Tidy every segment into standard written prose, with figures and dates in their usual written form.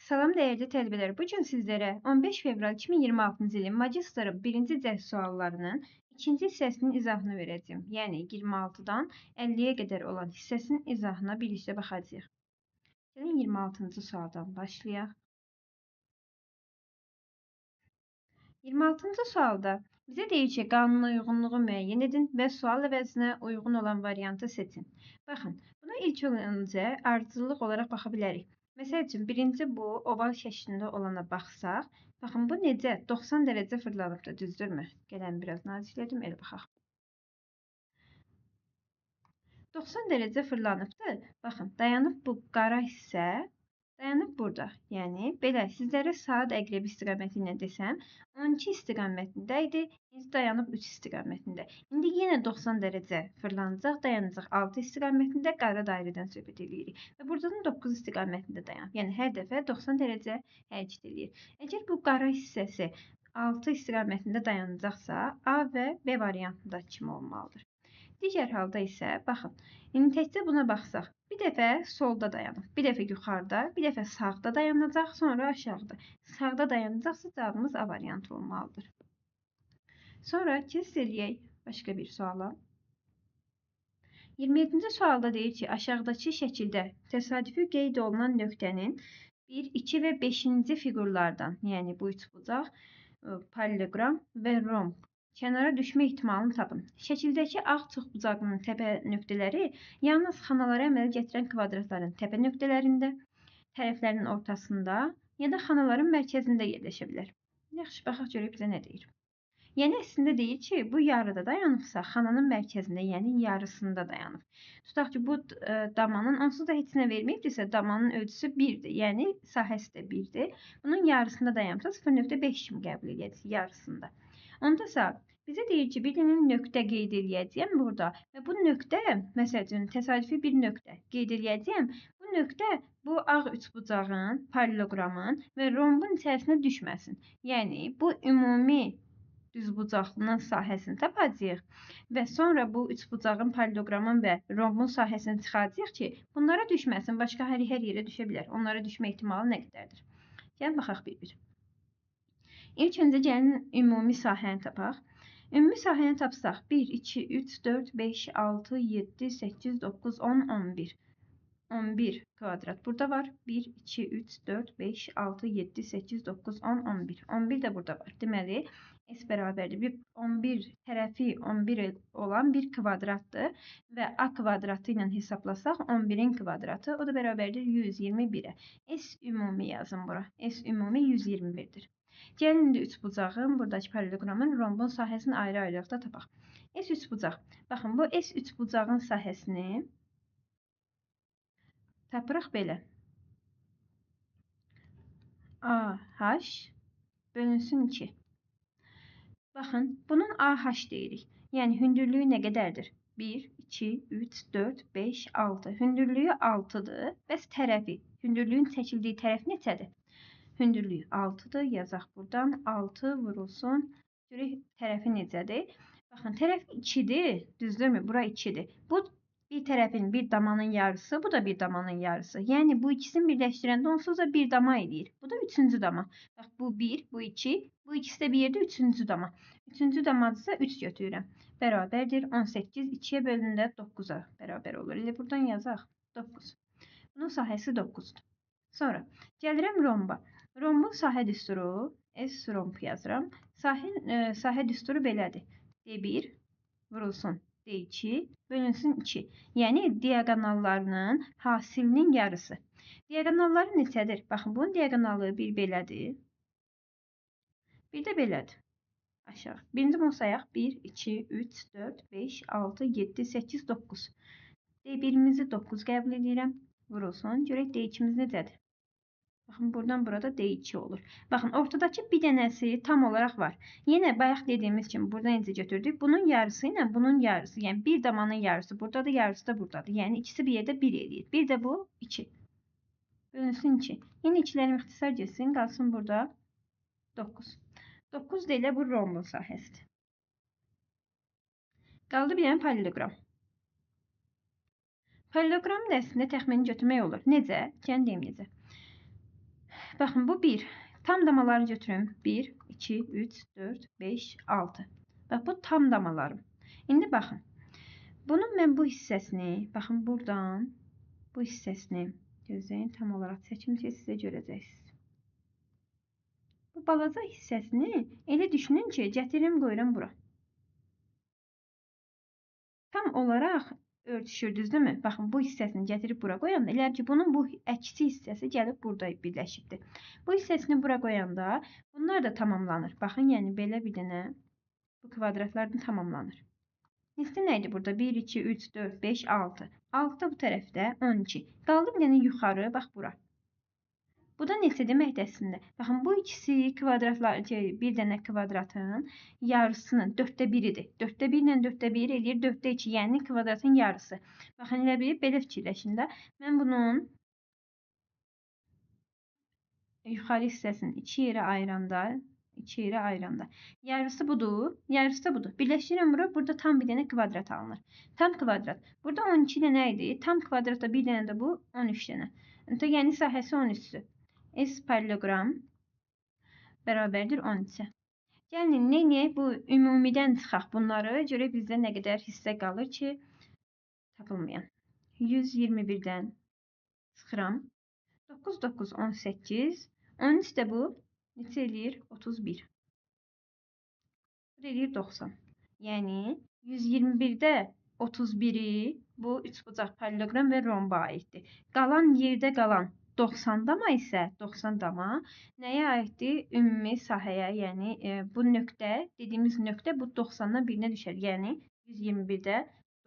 Salam dəyərli tələbələr. Bu gün sizlərə 15 fevral 2026-cı ilin magistr 1-ci cəhd suallarının 2-ci hissəsinin izahını verəcəm. Yəni 26-dan 50-yə qədər olan hissəsinin izahına birlikdə baxacağıq. Gəlin 26-cı sualdan başlayaq. 26-cı sualda bizə deyir ki, qanuna uyğunluğu müəyyən edin və sual əvəzinə uyğun olan variantı seçin. Baxın, buna ilk öncə ardıcıllıq olaraq baxa bilərik. Məsəl üçün, birinci bu oval şəklində olana baxsaq, baxın, bu necə 90 dərəcə fırlanıbdır, düzdürmü? Gəlin biraz naziklədim, elə baxaq. 90 dərəcə fırlanıbdır. Baxın, dayanıb bu qara hissə, dayanıb burada. Yəni, belə sizlərə saat əqrəbi istiqaməti ilə desəm, 12 istiqamətində idi, indi dayanıb 3 istiqamətində. İndi yenə 90 dərəcə fırlanacaq, dayanacaq 6 istiqamətində, qara dairədən söhbət edirik. Və buradan 9 istiqamətində dayanıb. Yəni, hər dəfə 90 dərəcə hərəkət edir. Əgər bu qara hissəsi 6 istiqamətində dayanacaqsa, A və B variantında kimi olmalıdır. Digər halda isə, baxın, indi təkcə buna baxsaq, bir dəfə solda dayanıb, bir dəfə yuxarıda, bir dəfə sağda dayanacaq, sonra aşağıda. Sağda dayanacaqsa cavabımız A variantı olmalıdır. Sonra keçid eləyək başqa bir suala. 27-ci sualda deyir ki, aşağıdakı şəkildə təsadüfi qeyd olunan nöqtənin 1, 2 və 5-ci fiqurlardan, yəni bu üçbucaq, paralleloqram və romb kənara düşmə ehtimalını tapın. Şəkildəki ağ çoxbucaqlının təpə nöqtələri yalnız xanalara əməl gətirən kvadratların təpə nöqtələrində, tərəflərinin ortasında ya da xanaların mərkəzində yerləşə bilər. Yaxşı, baxaq görək bizə nə deyir. Yəni, əslində deyir ki, bu yarıda dayanıbsa, xananın mərkəzində, yəni yarısında dayanıb. Tutaq ki, bu damanın, onsuz da heç nə verməyibdirsə, damanın ölçüsü 1-dir, yəni sahəsi də 1-dir. Bunun yarısında dayanıbsa, 0,5 kimi qəbul edəcək, yarısında. Ondasa, bizə deyir ki, bir dənə nöqtə qeyd edəcəyəm burada və bu nöqtə, məsəl üçün, təsadüfi bir nöqtə qeyd edəcəyəm. Bu nöqtə bu ağ üçbucağın, paralleloqramın və rombun içərisinə düşməsin. Yəni, bu ümumi düzbucaqlının sahəsini tapacağıq və sonra bu üçbucağın, paralleloqramın və rombun sahəsini çıxacağıq ki, bunlara düşməsin, başqa hər yerə düşə bilər. Onlara düşmə ehtimalı nə qədərdir? Gəlin, baxaq bir-bir. İlk öncə gəlin ümumi sahəni tapaq. Ümumi sahəni tapsaq 1, 2, 3, 4, 5, 6, 7, 8, 9, 10, 11. 11 kvadrat burada var. 1, 2, 3, 4, 5, 6, 7, 8, 9, 10, 11. 11 də burada var. Deməli, S bərabərdir. 11 tərəfi 11 olan bir kvadratdır və A kvadratı ilə hesablasaq 11-in kvadratı, o da bərabərdir 121-ə. S ümumi yazın bura. S ümumi 121-dir. Gəlin indi üçbucağın, buradakı paralleloqramın, rombun sahəsini ayrı-ayrılıqda tapaq. S üçbucaq. Baxın, bu S üçbucağın sahəsini tapırıq belə. AH bölünsün 2. Baxın, bunun AH deyirik. Yəni, hündürlüyü nə qədərdir? 1, 2, 3, 4, 5, 6. Hündürlüyü 6-dır. Bəs tərəfi, hündürlüyün çəkildiyi tərəf neçədir? Hündürlüyü 6-dır. Yazaq buradan. 6 vurulsun. Görək tərəfi necədir? Baxın, tərəf 2-dir. Düzdürmü? Bura 2-dir. Bu bir tərəfin, bir damanın yarısı, bu da bir damanın yarısı. Yəni, bu ikisini birləşdirəndə onsuz da bir dama edir. Bu da 3-cü dama. Bax, bu 1, bu 2, bu ikisi də bir yerdə 3-cü dama. 3-cü damadırsa 3 götürürəm. Bərabərdir 18, 2-yə bölündə 9-a bərabər olur. Elə buradan yazaq 9. Bunun sahəsi 9-dur. Sonra, gəlirəm romba. Rombun sahə düsturu, S romb yazıram. Sahə düsturu belədir. D1 vurulsun. D2 bölünsün 2. Yəni, diagonallarının hasilinin yarısı. Diagonalları neçədir? Baxın, bunun diagonalı bir belədir. Bir də belədir. Aşağı. Birinci bunu sayaq. 1, 2, 3, 4, 5, 6, 7, 8, 9. D1-imizi 9 qəbul edirəm. Vurulsun. Görək D2-miz necədir? Baxın, buradan burada D2 olur. Baxın, ortadakı bir dənəsi tam olaraq var. Yenə bayaq dediyimiz kimi burada necə götürdük? Bunun yarısı ilə bunun yarısı. Yəni, bir damanın yarısı buradadır, yarısı da buradadır. Yəni, ikisi bir yerdə 1 eləyir. Bir də bu 2. Bölünsün 2. Yenə 2-lərim ixtisar getsin, qalsın burada 9. 9 da elə bu rombun sahəsidir. Qaldı bir dənə paralleloqram. Paralleloqramın əslində təxmini götürmək olur. Necə? Gəlin deyim necə. Baxın, bu 1. Tam damaları götürüm. 1, 2, 3, 4, 5, 6. Bax, bu tam damalarım. İndi baxın. Bunun mən bu hissəsini, baxın buradan bu hissəsini gözləyin, tam olaraq çəkim ki, sizə görəcəksiniz. Bu balaca hissəsini elə düşünün ki, gətirim, qoyuram bura. Tam olaraq örtüşür, düzdürmü? Baxın, bu hissəsini gətirib bura qoyanda, elə ki, bunun bu əksi hissəsi gəlib burada birləşibdir. Bu hissəsini bura qoyanda, bunlar da tamamlanır. Baxın, yəni belə bir dənə bu kvadratlar da tamamlanır. Nisbi nə idi burada? 1, 2, 3, 4, 5, 6. 6 da bu tərəfdə 12. Qaldı bir dənə yuxarı, bax bura. Bu da neçə deməkdir əslində? Baxın, bu ikisi kvadratlar, bir dənə kvadratın yarısının 1/4-idir. 1/4 ilə 1/4 eləyir 4/2, yəni kvadratın yarısı. Baxın, elə bir belə fikirləşin də. Mən bunun yuxarı hissəsini 2 yerə ayıranda, yarısı budur, yarısı da budur. Birləşdirirəm bura, burada tam bir dənə kvadrat alınır. Tam kvadrat. Burada 12 dənə idi. Tam kvadratda bir dənə də bu 13 dənə. Yəni sahəsi 13-dür. S parallelogram bərabərdir 13-ə. Gəlin, neyək? Bu ümumidən çıxaq bunları. Görək bizdə nə qədər hissə qalır ki, tapılmayan. 121-dən çıxıram. 9, 9, 18. 13 də bu neçə eləyir? 31. Bu eləyir 90. Yəni 121-də 31-i bu üçbucaq parallelogram və romba aiddir. Qalan yerdə qalan 90 dama isə 90 dama nəyə aiddir? Ümumi sahəyə, yəni bu nöqtə, dediyimiz nöqtə bu 90-dan birinə düşər. Yəni 121-də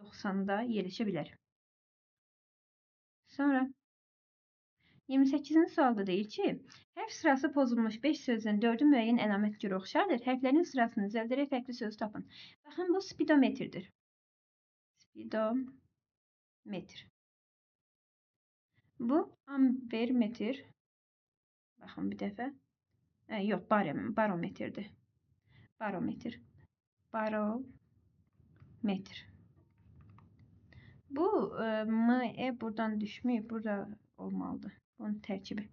90-da yerləşə bilər. Sonra 28-ci sualda deyir ki, hərf sırası pozulmuş 5 sözdən 4-ü müəyyən əlamət görə oxşardır. Hərflərin sırasını düzəldirək fərqli söz tapın. Baxın, bu spidometrdir. Spidometr. Bu ampermetr. Baxın bir dəfə. Yox, barometrdir. Barometr. Barometr. Bu M buradan düşməyib, burada olmalıdır. Bunun tərkibi.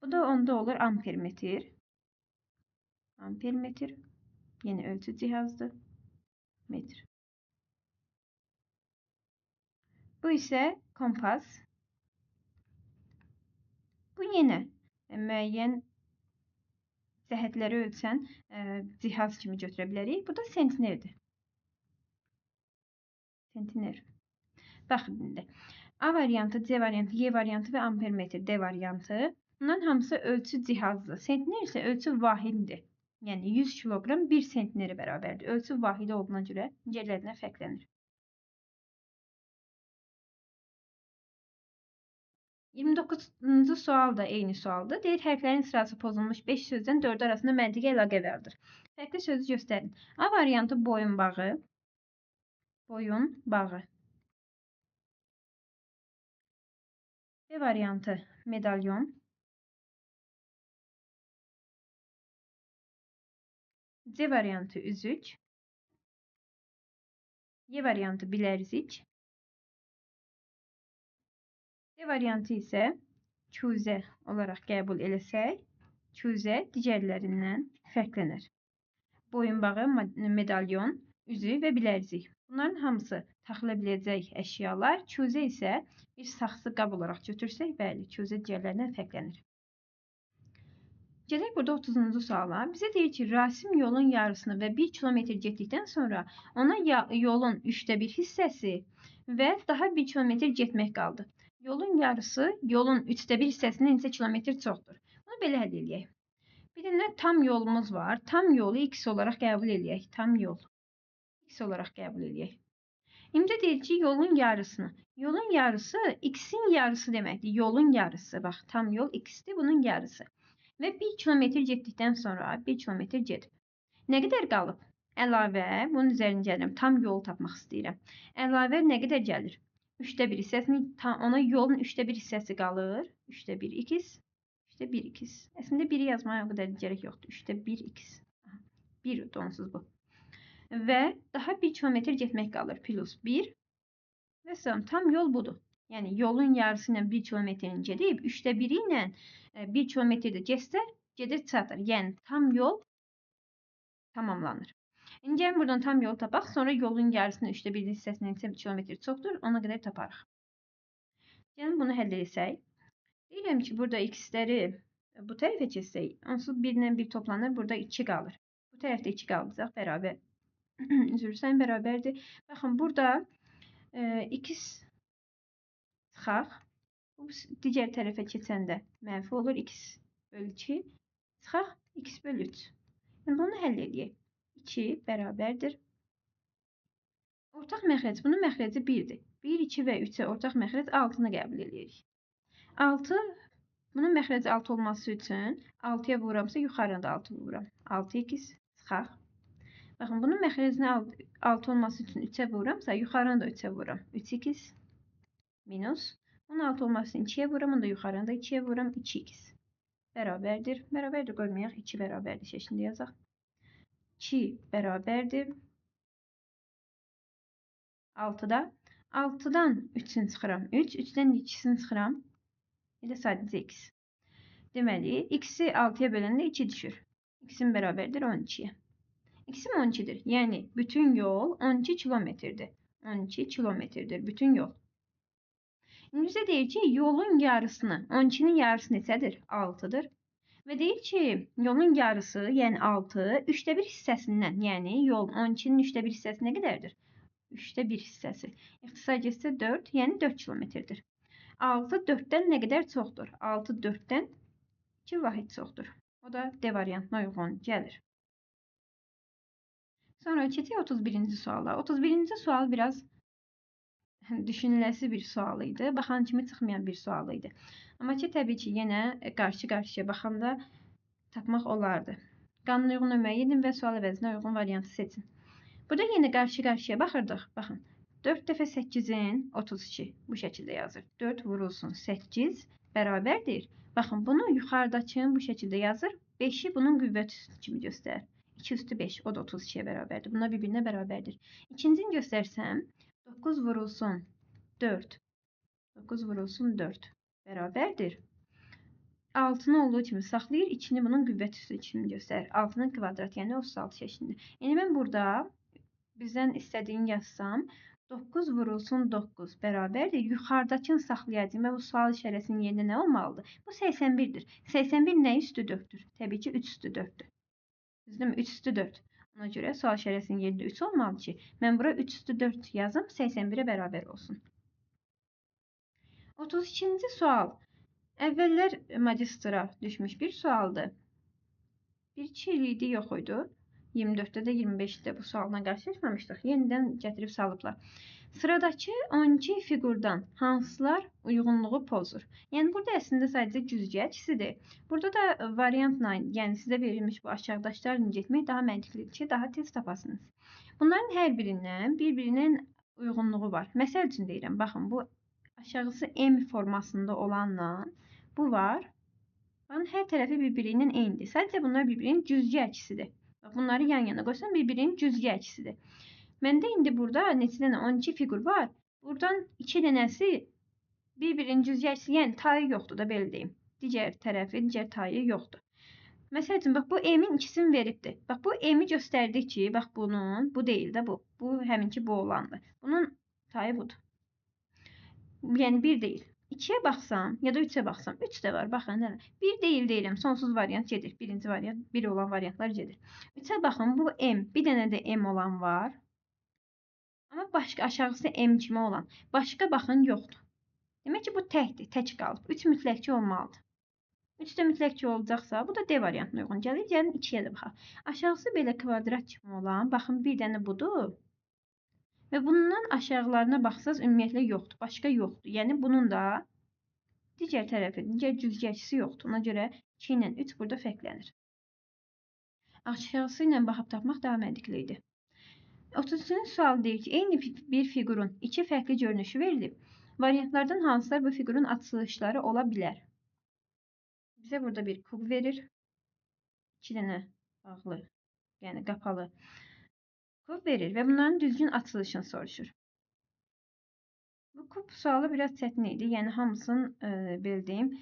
Bu da onda olur ampermetr. Ampermetr. Yeni ölçü cihazdır. Metr. Bu isə kompas. Bu yenə müəyyən cəhətləri ölçən cihaz kimi götürə bilərik. Bu da sentinerdir. Sentiner. Baxın indi. A variantı, C variantı, Y variantı və ampermetr D variantı. Bunların hamısı ölçü cihazdır. Sentiner isə ölçü vahiddir. Yəni 100 kiloqram 1 sentineri bərabərdir. Ölçü vahidi olduğuna görə digərlərindən fərqlənir. 29-cu sual da eyni sualdır. Deyir, hərflərin sırası pozulmuş 5 sözdən 4 arasında məntiqi əlaqə vardır. Fərqli sözü göstərin. A variantı boyunbağı. Boyunbağı. B variantı medalyon. C variantı üzük. Y variantı bilərzik. D variantı isə kuzə olaraq qəbul eləsək, kuzə digərlərindən fərqlənir. Boyunbağı, medalyon, üzük və bilərzik. Bunların hamısı taxıla biləcək əşyalar. Kuzə isə bir saxsı qab olaraq götürsək, bəli, kuzə digərlərindən fərqlənir. Gələk burada 30-cu suala. Bizə deyir ki, Rasim yolun yarısını və 1 kilometr getdikdən sonra ona yolun 1/3 hissəsi və daha 1 kilometr getmək qaldı. Yolun yarısı yolun 1/3 hissəsindən neçə kilometr çoxdur? Bunu belə həll edək. Bir dənə tam yolumuz var. Tam yolu x olaraq qəbul edək. Tam yol x olaraq qəbul edək. İndi deyir ki, yolun yarısını. Yolun yarısı x-in yarısı deməkdir. Yolun yarısı. Bax, tam yol x-dir, bunun yarısı. Və 1 kilometr getdikdən sonra 1 kilometr gedib. Nə qədər qalıb? Əlavə, bunun üzərinə gəlirəm. Tam yolu tapmaq istəyirəm. Əlavə nə qədər gəlir? 1/3 hissəsini, ona yolun 1/3 hissəsi qalır. 1/1 x, 1/1 x. Əslində 1-i yazmaya o qədər gərək yoxdur. 1/1 x. 1 onsuz bu. Və daha 1 kilometr getmək qalır. Plus 1 və son tam yol budur. Yəni yolun yarısı ilə 1 kilometrini gedib, 1/3 ilə 1 kilometrdə getsə, gedir çatır. Yəni tam yol tamamlanır. İndi gəlin buradan tam yol tapaq, sonra yolun yarısını 1/3 hissəsini neçə kilometr çoxdur, ona qədər taparıq. Gəlin bunu həll etsək. Deyirəm ki, burada x-ləri bu tərəfə keçsək, onsuz 1 ilə 1 toplanır, burada 2 qalır. Bu tərəfdə 2 qalacaq, bərabər. Üzrsən bərabərdir. Baxın, burada x çıxaq. Bu digər tərəfə keçəndə mənfi olur. X bölü 2 çıxaq. X bölü 3. Yəni, bunu həll edək. 2 bərabərdir. Ortaq məxrəc. Bunun məxrəci 1-dir. 1, 2 və 3-ə ortaq məxrəc 6-nı qəbul edirik. 6, bunun məxrəci 6 olması üçün 6-ya vururamsa, yuxarıya da 6 vururam. 6x çıxaq. Baxın, bunun məxrəcinə 6 olması üçün 3-ə vururamsa, yuxarıya da 3-ə vururam. 3x minus. Bunun 6 olması üçün 2-yə vururam, onu da yuxarıya da 2-yə vururam. 2x bərabərdir. Bərabərdir qoymayaq. 2 bərabərdir şəklində yazaq. 2 bərabərdir. 6-da. 6-dan 3-ünü çıxıram. 3, 3-dən 2-sini çıxıram. Elə sadəcə x. Deməli, x-i 6-ya böləndə 2 düşür. X-in bərabərdir 12-yə. X-im 12-dir. Yəni, bütün yol 12 kilometrdir. 12 kilometrdir bütün yol. İndi bizə deyir ki, yolun yarısını, 12-nin yarısı neçədir? 6-dır. Və deyir ki, yolun yarısı, yəni 6, 3/1 hissəsindən, yəni yol 12-nin 3/1 hissəsi nə qədərdir? 3/1 hissəsi. İxtisar getsə 4, yəni 4 kilometrdir. 6 4-dən nə qədər çoxdur? 6 4-dən 2 vahid çoxdur. O da D variantına uyğun gəlir. Sonra keçək 31-ci suala. 31-ci sual biraz düşünüləsi bir sual idi. Baxan kimi çıxmayan bir sual idi. Amma ki, təbii ki, yenə qarşı-qarşıya baxanda tapmaq olardı. Qanuna uyğun nömrə edin və sual əvəzinə uyğun variantı seçin. Burada yenə qarşı-qarşıya baxırdıq. Baxın, 4 dəfə 8-in 32 bu şəkildə yazır. 4 vurulsun 8 bərabərdir. Baxın, bunu yuxarıdakı bu şəkildə yazır. 5-i bunun qüvvət üstü kimi göstərir. 2 üstü 5, o da 32-yə bərabərdir. Bunlar bir-birinə bərabərdir. İkincini göstərsəm, 9 vurulsun 4. 9 vurulsun 4 bərabərdir. 6-nı olduğu kimi saxlayır, 2-ni bunun qüvvət üstü kimi göstərir. 6-nın kvadrat, yəni 36 şəklində. Yəni, mən burada bizdən istədiyini yazsam, 9 vurulsun 9 bərabərdir. Yuxarıdakını saxlayacağım və bu sual işarəsinin yerində nə olmalıdır? Bu 81-dir. 81 nə üstü 4-dür? Təbii ki, 3 üstü 4-dür. Düzdürmü? 3 üstü 4. Ona görə sual işarəsinin yerində 3 olmalı ki, mən bura 3 üstü 4 yazım, 81-ə bərabər olsun. 32-ci sual. Əvvəllər magistra düşmüş bir sualdır. Bir çiğliyi yox idi. 24-də də 25-də bu sualla qarşılaşmamışdıq. Yenidən gətirib salıblar. Sıradakı 12 fiqurdan hansılar uyğunluğu pozur? Yəni, burada əslində sadəcə cüzgə əksidir. Burada da variantla, yəni sizə verilmiş bu aşağıdaşlarla getmək daha məntiqlidir ki, daha tez tapasınız. Bunların hər birindən bir-birinin uyğunluğu var. Məsəl üçün deyirəm, baxın, bu aşağısı M formasında olanla bu var. Bunun hər tərəfi bir-birinin eynidir. Sadəcə bunlar bir-birinin cüzgə əksidir. Bunları yan-yana qoysam bir-birinin cüzgə əksidir. Məndə indi burada neçə dənə 12 fiqur var. Buradan 2 dənəsi bir-birinin cüzgə əksisi, yəni tayı yoxdur da, belə deyim. Digər tərəfi, digər tayı yoxdur. Məsəl üçün, bax, bu M-in ikisini veribdir. Bax, bu M-i göstərdi ki, bax, bunun, bu deyil də bu. Bu, həminki bu olandır. Bunun tayı budur. Yəni, 1 deyil. 2-yə baxsam, ya da 3-ə baxsam, 3 də var, baxın, 1 deyil deyirəm, sonsuz variant gedir. Birinci variant, 1 olan variantlar gedir. 3-ə baxın, bu M, bir dənə də M olan var. Amma başqa, aşağısı M kimi olan. Başqa baxın, yoxdur. Demək ki, bu təkdir, tək qalıb. 3 mütləqçi olmalıdır. 3 də mütləqçi olacaqsa, bu da D variantına uyğun gəlir. Gəlin 2-yə də baxaq. Aşağısı belə kvadrat kimi olan, baxın, bir dənə budur. Və bundan aşağılarına baxsaz, ümumiyyətlə yoxdur. Başqa yoxdur. Yəni, bunun da digər tərəfi, digər cüzgəçisi yoxdur. Ona görə 2 ilə 3 burada fərqlənir. Aşağısı ilə baxıb tapmaq daha məntiqli idi. 33-cü sual deyir ki, eyni bir fiqurun 2 fərqli görünüşü verilib. Variantlardan hansılar bu fiqurun açılışları ola bilər? Bizə burada bir kub verir. 2 dənə bağlı, yəni qapalı kub verir və bunların düzgün açılışını soruşur. Bu kub sualı biraz çətin idi. Yəni hamısını bildiyim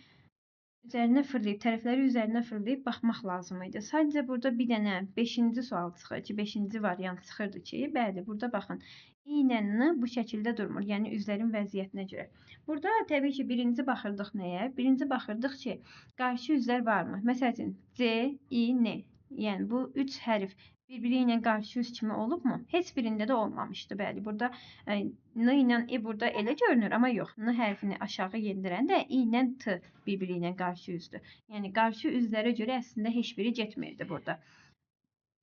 üzərinə fırlayıb, tərəfləri üzərinə fırlayıb baxmaq lazım idi. Sadəcə burada bir dənə 5-ci sual çıxır ki, 5-ci variant çıxırdı ki, bəli, burada baxın. İynə bu şəkildə durmur, yəni üzlərin vəziyyətinə görə. Burada təbii ki, birinci baxırdıq nəyə? Birinci baxırdıq ki, qarşı üzlər varmı? Məsəl üçün C, I, N. Yəni bu 3 hərf bir-biri ilə qarşı üz kimi olubmu? Heç birində də olmamışdı. Bəli, burada N ilə E burada elə görünür, amma yox. N hərfini aşağı yendirəndə I ilə T bir-biri ilə qarşı üzdür. Yəni qarşı üzlərə görə əslində heç biri getmirdi burada.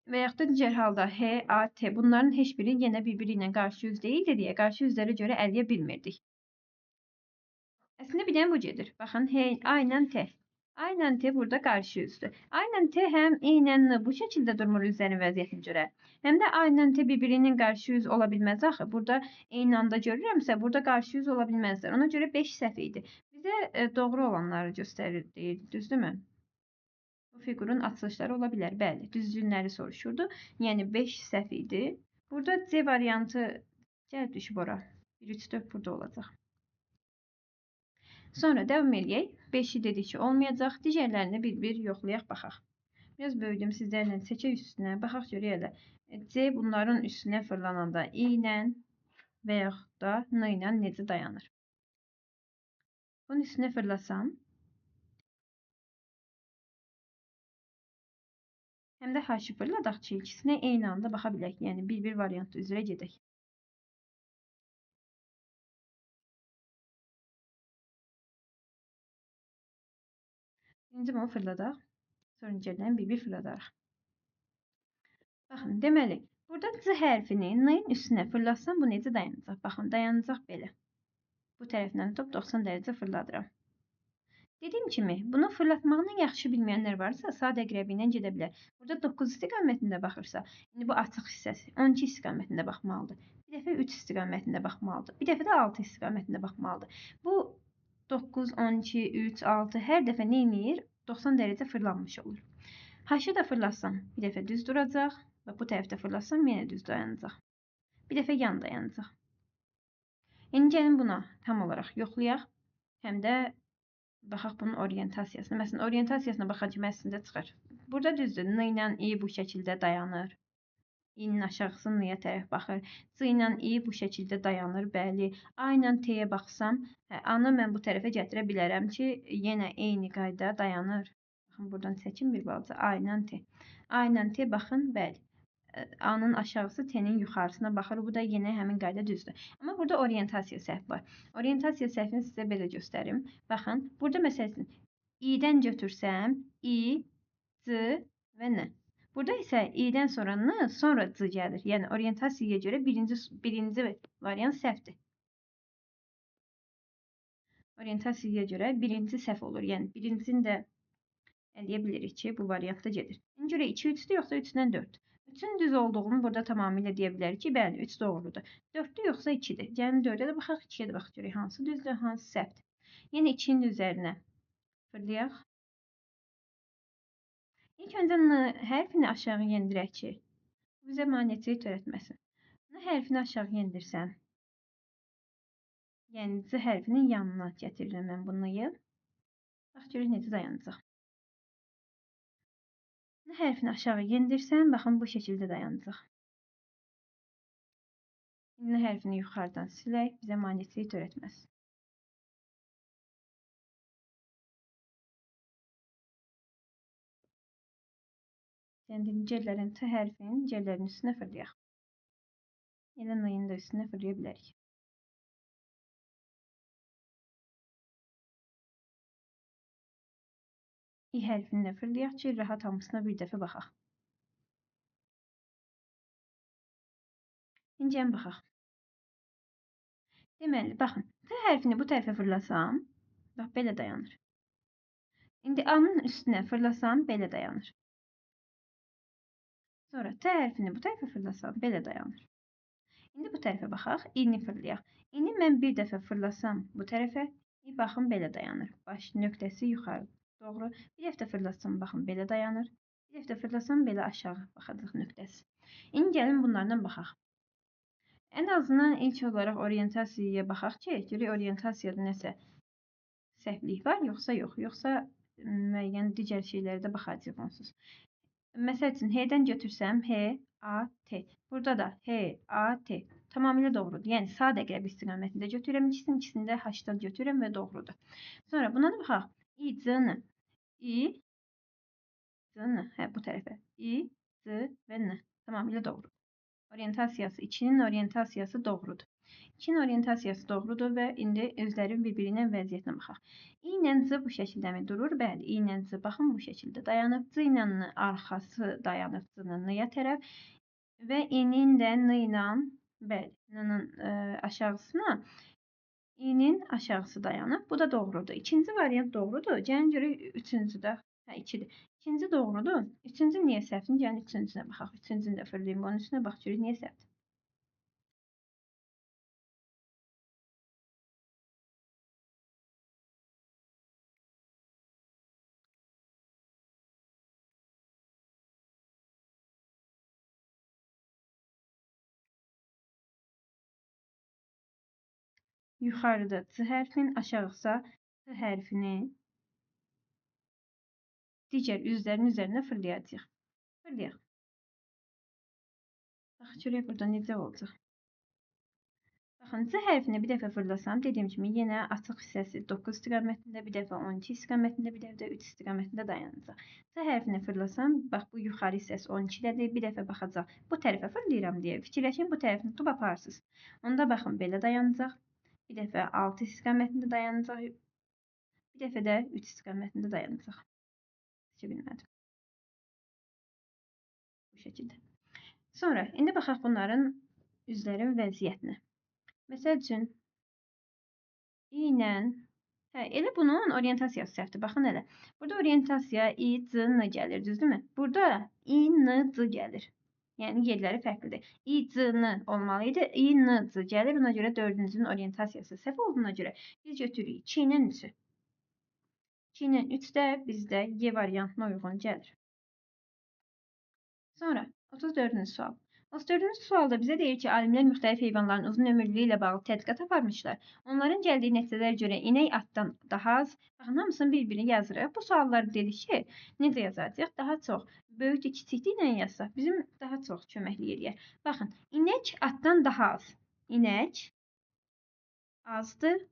Və yaxud da digər halda H, A, T bunların heç biri yenə bir-biri ilə qarşı üz deyildi deyə qarşı üzlərə görə ələyə bilmirdik. Əslində bir dənə bu gedir. Baxın, H, A ilə T. A ilə T burada qarşı üzdür. A ilə T həm E ilə N bu şəkildə durmur üzlərin vəziyyətinə görə. Həm də A ilə T bir-birinin qarşı üz ola bilməz axı. Burada eyni anda görürəmsə, burada qarşı üz ola bilməzlər. Ona görə 5 səhv idi. Bizə doğru olanları göstərir, deyir, düzdürmü? Bu fiqurun açılışları ola bilər. Bəli, düzlükləri soruşurdu. Yəni 5 səhv idi. Burada C variantı gəl düşüb ora. 1, 3, 4 burada olacaq. Sonra davam eləyək. 5-i dedik ki, olmayacaq. Digərlərini bir-bir yoxlayaq, baxaq. Biraz böyüdüm sizlərlə seçək üstünə. Baxaq görək elə. C bunların üstünə fırlananda I ilə və yaxud da N ilə necə dayanır? Bunun üstünə fırlasam, həm də H-ı fırladaq ki, ikisinə eyni anda baxa bilək. Yəni bir-bir variant üzrə gedək. Birinci bunu fırladaq. Sonra digərlərini bir-bir fırladarıq. Baxın, deməli, burada C hərfini N-in üstünə fırlatsam bu necə dayanacaq? Baxın, dayanacaq belə. Bu tərəfdən tutub 90 dərəcə fırladıram. Dediyim kimi, bunu fırlatmağını yaxşı bilməyənlər varsa, sadə əqrəbi ilə gedə bilər. Burada 9 istiqamətində baxırsa, indi bu açıq hissəsi 12 istiqamətində baxmalıdır. Bir dəfə 3 istiqamətində baxmalıdır. Bir dəfə də 6 istiqamətində baxmalıdır. Bu 9, 12, 3, 6 hər dəfə nə edir? 90 dərəcə fırlanmış olur. H-ı da fırlatsam, bir dəfə düz duracaq və bu tərəfdə fırlatsam yenə düz dayanacaq. Bir dəfə yan dayanacaq. İndi gəlin buna tam olaraq yoxlayaq. Həm də baxaq bunun orientasiyasına. Məsələn, orientasiyasına baxan kimi əslində çıxır. Burada düzdür, N ilə I bu şəkildə dayanır. I-nin aşağısı N-yə tərəf baxır. C ilə I bu şəkildə dayanır, bəli. A ilə T-yə baxsam, A-nı mən bu tərəfə gətirə bilərəm ki, yenə eyni qayda dayanır. Baxın, buradan çəkin bir balaca A ilə T. A ilə T baxın, bəli. A-nın aşağısı T-nin yuxarısına baxır. Bu da yenə həmin qayda düzdür. Amma burada orientasiya səhvi var. Orientasiya səhvini sizə belə göstərim. Baxın, burada məsələn I-dən götürsəm, I, C və N. Burada isə I-dən sonra N, sonra C gəlir. Yəni orientasiyaya görə birinci variant səhvdir. Orientasiyaya görə birinci səhv olur. Yəni birincini də eləyə bilirik ki, bu variantda gedir. İndi görə 2 3-dür yoxsa 3-dən 4? 3-ün düz olduğunu burada tamamilə deyə bilərik ki, bəli, 3 doğrudur. 4-dür yoxsa 2-dir? Yəni 4-ə də baxaq, 2-yə də baxaq görək hansı düzdür, hansı səhvdir. Yəni 2-nin üzərinə fırlayaq. İlk öncə N hərfini aşağı yendirək ki, bizə maneçilik törətməsin. N hərfini aşağı yendirsəm, yəni C hərfinin yanına gətirirəm mən bunu. Bax, görək necə dayanacaq. N hərfini aşağı yendirsəm, baxın bu şəkildə dayanacaq. N hərfini yuxarıdan silək, bizə maneçilik törətməz. Yəni digərlərin T hərfinin digərlərinin üstünə fırlayaq. Elə N-ın da üstünə fırlaya bilərik. İ hərfini də fırlayaq ki, rahat hamısına bir dəfə baxaq. İndi baxaq. Deməli, baxın, T hərfini bu tərəfə fırlasam, bax, belə dayanır. İndi A-nın üstünə fırlasam, belə dayanır. Sonra T hərfini bu tərəfə fırlasam, belə dayanır. İndi bu tərəfə baxaq, I-ni fırlayaq. I-ni mən bir dəfə fırlasam bu tərəfə, baxın, belə dayanır. Baş nöqtəsi yuxarı, doğru. Bir dəfə də fırlasam, baxın, belə dayanır. Bir dəfə də fırlasam, belə aşağı baxacaq nöqtəsi. İndi gəlin bunlardan baxaq. En azından ilk olarak oryantasiyaya baxaq ki, görək oryantasiyada nəsə səhvlik var, yoxsa yox. Yoxsa müəyyən digər şeylərə də baxacağıq onsuz. Məsəl üçün, H-dən götürsəm, H, A, T. Burada da H, A, T. Tamamilə doğrudur. Yəni, sadə qərb istiqamətində götürürəm ikisini də H-dan götürürəm və doğrudur. Sonra buna da baxaq. I, C-ni. I, C-ni. Hə, bu tərəfə. I, C və N. Tamamilə doğrudur. Oryantasiyası 2-nin oryantasiyası doğrudur. 2-nin oryantasiyası doğrudur və indi özlərin bir-birinə vəziyyətinə baxaq. I ilə C bu şəkildə mi durur? Bəli, I ilə C baxın bu şəkildə dayanıb. C ilə N arxası dayanıb C-nin N-ya tərəf və I-nin də N ilə, bəli, N-nin aşağısına I-nin aşağısı dayanıb. Bu da doğrudur. İkinci variant doğrudur. Gəlin görək üçüncü də. Hə, 2-dir. İkinci doğrudur. Üçüncü niyə səhvdir? Gəlin üçüncüsünə baxaq. Üçüncünü də fırlayım. Onun üstünə bax görək niyə səhvdir. Yuxarıda C hərfinin, aşağısa T hərfinin digər üzlərin üzərinə fırlayacağıq. Fırlayaq. Bax, görək burada necə olacaq. Baxın, C hərfini bir dəfə fırlasam, dediyim kimi, yenə açıq hissəsi 9 istiqamətində, bir dəfə 12 istiqamətində, bir dəfə də 3 istiqamətində dayanacaq. C hərfini fırlasam, bax, bu yuxarı hissəsi 12-dədir, bir dəfə baxacaq. Bu tərəfə fırlayıram deyə fikirləşin, bu tərəfini tutub aparsınız. Onda baxın, belə dayanacaq. Bir dəfə 6 istiqamətində dayanacaq. Bir dəfə də 3 istiqamətində dayanacaq. Seçə bilmədim. Bu şəkildə. Sonra, indi baxaq bunların üzlərin vəziyyətinə. Məsəl üçün, I ilə, elə bunun oryantasiyası səhvdir. Baxın elə. Burada oryantasiya I, C, N gəlir, düzdürmü? Burada I, N, C gəlir. Yəni, yerləri fərqlidir. I, C, N olmalı idi. I, N, C gəlir. Buna görə dördüncünün oryantasiyası səhv olduğuna görə biz götürürük 2 ilə 3-ü. 2 ilə 3 də bizdə Y variantına uyğun gəlir. Sonra 34-cü sual. 34-cü sualda bizə deyir ki, alimlər müxtəlif heyvanların uzun ömürlüyü ilə bağlı tədqiqat aparmışlar. Onların gəldiyi nəticələrə görə inək atdan daha az. Baxın, hamısını bir-birini yazırıq. Bu sualları dedik ki, necə yazacağıq? Daha çox böyükdür, kiçikdir ilə yazsaq bizim daha çox köməklik eləyər. Baxın, inək atdan daha az. İnək azdır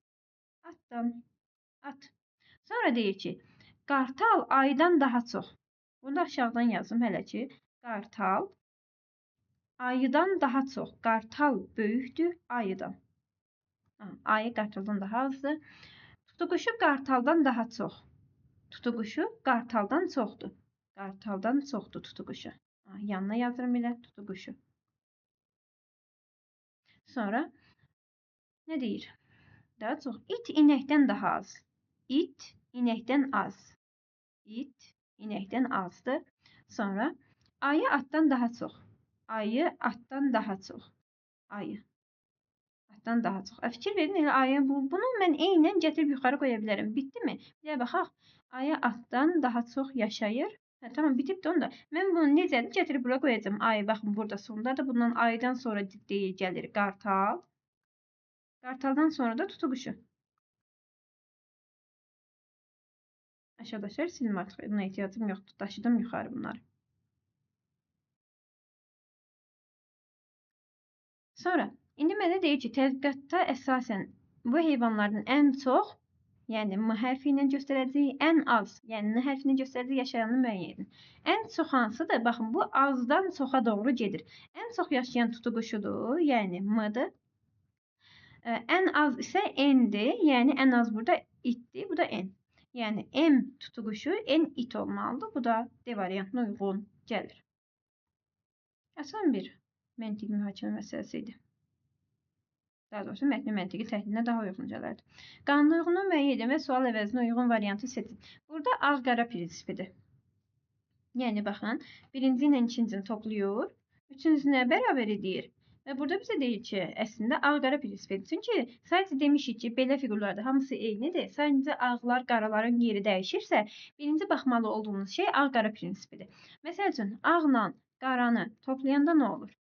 atdan. At. Sonra deyir ki, qartal aydan daha çox. Bunu da aşağıdan yazım hələ ki. Qartal ayıdan daha çox. Qartal böyükdür ayıdan. Ayı qartaldan daha azdır. Tutuquşu qartaldan daha çox. Tutuquşu qartaldan çoxdur. Qartaldan çoxdur tutuquşu. Yanına yazırım elə tutuquşu. Sonra nə deyir? Daha çox. İt inəkdən daha az. İt inəkdən az. İt inəkdən azdır. Sonra ayı atdan daha çox. Ayı atdan daha çox. Ayı atdan daha çox. Fikir verin, elə ayı bunu mən eynən gətirib yuxarı qoya bilərəm. Bitdimi? Bir də baxaq. Ayı atdan daha çox yaşayır. Tamam, bitibdi onda. Mən bunu necədir? Gətirib bura qoyacağım. Ayı, baxın, burada sondadır. Bundan ayıdan sonra gəlir qartal. Qartaldan sonra da tutuquşu. Aşağıdaşlar silim artıq. Buna ehtiyacım yoxdur. Daşıdım yuxarı bunları. Sonra, indi mənə deyir ki, tədqiqatda əsasən bu heyvanlardan ən çox, yəni M hərfi ilə göstərəcəyi, ən az, yəni N hərfi ilə göstərəcəyi yaşayanı müəyyən edin. Ən çox hansıdır? Baxın, bu azdan çoxa doğru gedir. Ən çox yaşayan tutuquşudur, yəni M-dır. Ən az isə N-dir, yəni ən az burada itdir, bu da N. Yəni M tutuquşu, N it olmalıdır. Bu da D variantına uyğun gəlir. Asan bir məntiqi mühakimə məsələsi idi. Daha doğrusu mətni məntiqi təhlilinə daha uyğun gələrdi. Qanunluğunu müəyyən edin və sual əvəzinə uyğun variantı seçin. Burada ağ-qara prinsipidir. Yəni, baxın, birinci ilə ikincini toplayır, üçüncüsünə bərabər edir. Və burada bizə deyir ki, əslində ağ-qara prinsipidir. Çünki sadəcə demişik ki, belə fiqurlarda hamısı eynidir. Sadəcə ağlar, qaraların yeri dəyişirsə, birinci baxmalı olduğumuz şey ağ-qara prinsipidir. Məsəl üçün, ağla qaranı toplayanda nə olur?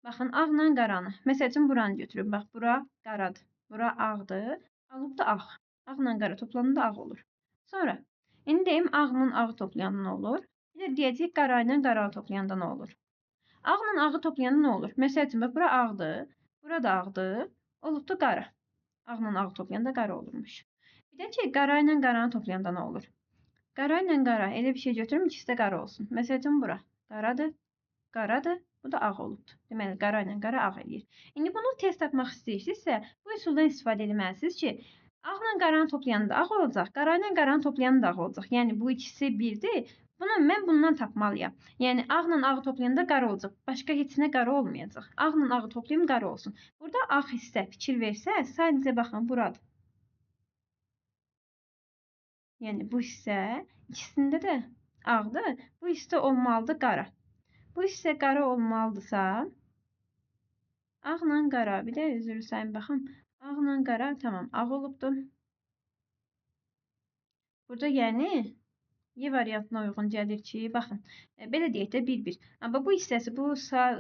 Baxın, ağla qaranı. Məsəl üçün, buranı götürün. Bax, bura qaradır. Bura ağdır. Alıb da ağ. Ağla qara toplananda ağ olur. Sonra, indi deyim, ağla ağı toplayanda nə olur? Bir də deyəcəyik, qara ilə qara toplayanda nə olur? Ağla ağı toplayanda nə olur? Məsəl üçün, bax, bura ağdır. Bura da ağdır. Olub da qara. Ağla ağı toplayanda qara olurmuş. Bir də ki, qara ilə qaranı toplayanda nə olur? Qara ilə qara elə bir şey götürüm, ikisi də qara olsun. Məsəl üçün, bura qaradır. Qaradır. Bu da ağ olubdur. Deməli, qara ilə qara ağ eləyir. İndi bunu test tapmaq istəyirsinizsə, bu üsuldan istifadə etməlisiniz ki, ağla qaranı toplayanda ağ olacaq, qara ilə qaranı toplayanda da ağ olacaq. Yəni, bu ikisi birdir. Bunu mən bundan tapmalıyam. Yəni, ağla ağı toplayanda qara olacaq. Başqa heç nə qara olmayacaq. Ağla ağı toplayım, qara olsun. Burada ağ hissə fikir versə, sadəcə baxın, buradır. Yəni, bu hissə ikisində də ağdır. Bu hissə olmalıdır qara. Bu hissə qara olmalıdırsa, ağla qara, bir də üzr sayın baxım, ağla qara, tamam, ağ olubdur. Burada yəni, Y variantına uyğun gəlir ki, baxın, belə deyək də, bir-bir. Amma bu hissəsi, bu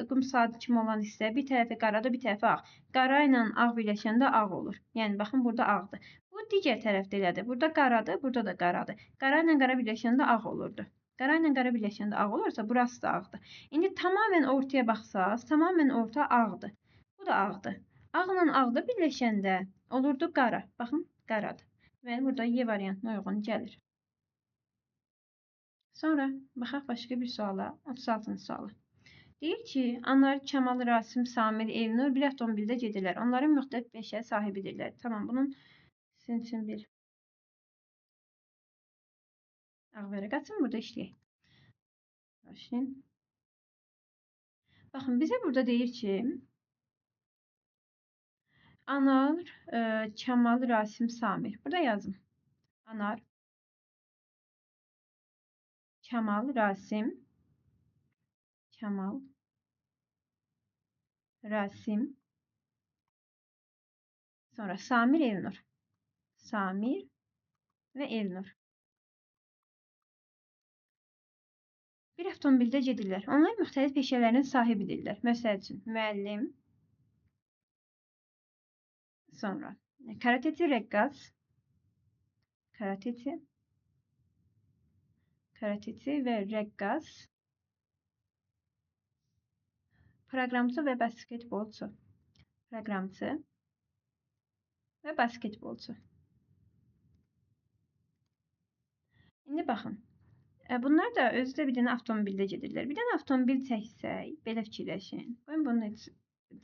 qum saat kimi olan hissə, bir tərəfi qaradır, bir tərəfi ağ. Qara ilə ağ birləşəndə ağ olur. Yəni, baxın, burada ağdır. Bu, digər tərəfdə elədir. Burada qaradır, burada da qaradır. Qara ilə qara birləşəndə ağ olurdu. Qara ilə qara birləşəndə ağ olursa, burası da ağdır. İndi tamamən ortaya baxsaq, tamamən orta ağdır. Bu da ağdır. Ağla ağda birləşəndə olurdu qara. Baxın, qaradır. Deməli, burada Y variantına uyğun gəlir. Sonra baxaq başqa bir suala, 36-cı suala. Deyir ki, Anar, Kamal, Rasim, Samir, Elnur bir avtomobildə gedirlər. Onların müxtəlif peşə sahibidirlər. Tamam, bunun sizin üçün bir ağ vərəq açın, burada işləyək. Başlayın. Baxın, bizə burada deyir ki, Anar, Kamal, Rasim, Samir. Burada yazın. Anar, Kamal, Rasim, Kamal, Rasim, sonra Samir, Elnur. Samir və Elnur. Bir avtomobildə gedirlər. Onlar müxtəlif peşələrin sahibidirlər. Məsəl üçün, müəllim, sonra karateci, rəqqas, karateci və rəqqas, proqramçı və basketbolçu, proqramçı və basketbolçu. İndi baxın. Bunlar da özü də bir dənə avtomobildə gedirlər. Bir dənə avtomobil çəksək, belə fikirləşin. Qoyun bunu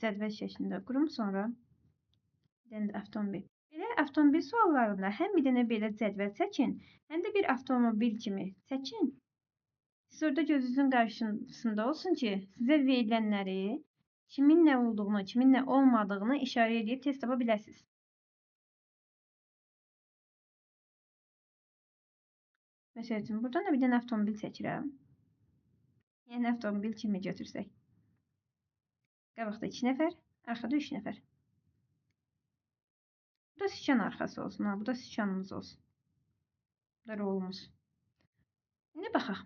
cədvəl şəklində qurum, sonra bir dənə də avtomobil. Belə avtomobil suallarında həm bir dənə belə cədvəl çəkin, həm də bir avtomobil kimi çəkin. Siz orada gözünüzün qarşısında olsun ki, sizə verilənləri kimin nə olduğunu, kimin nə olmadığını işarə edib test tapa biləsiniz. Məsəl üçün, buradan da bir dənə avtomobil çəkirəm. Yəni, avtomobil kimi götürsək. Qabaqda 2 nəfər, arxada 3 nəfər. Bu da siçan arxası olsun, bu da siçanımız olsun. Bu da rolumuz. İndi baxaq.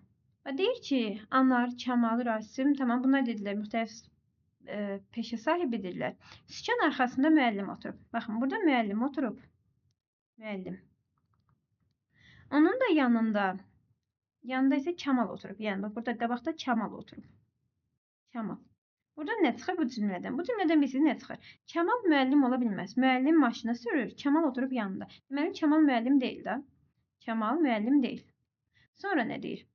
Deyir ki, Anar, Kamal, Rasim, tamam, bunlar dedilər, müxtəlif peşə sahibidirlər. Siçan arxasında müəllim oturub. Baxın, burada müəllim oturub. Müəllim. Onun da yanında isə Kamal oturub. Yəni, burada qabaqda Kamal oturub. Kamal. Burada nə çıxır bu cümlədən? Bu cümlədən bilirsiniz nə çıxır? Kamal müəllim ola bilməz. Müəllim maşını sürür, Kamal oturub yanında. Deməli, Kamal müəllim deyil də. Kamal müəllim deyil. Sonra nə deyir?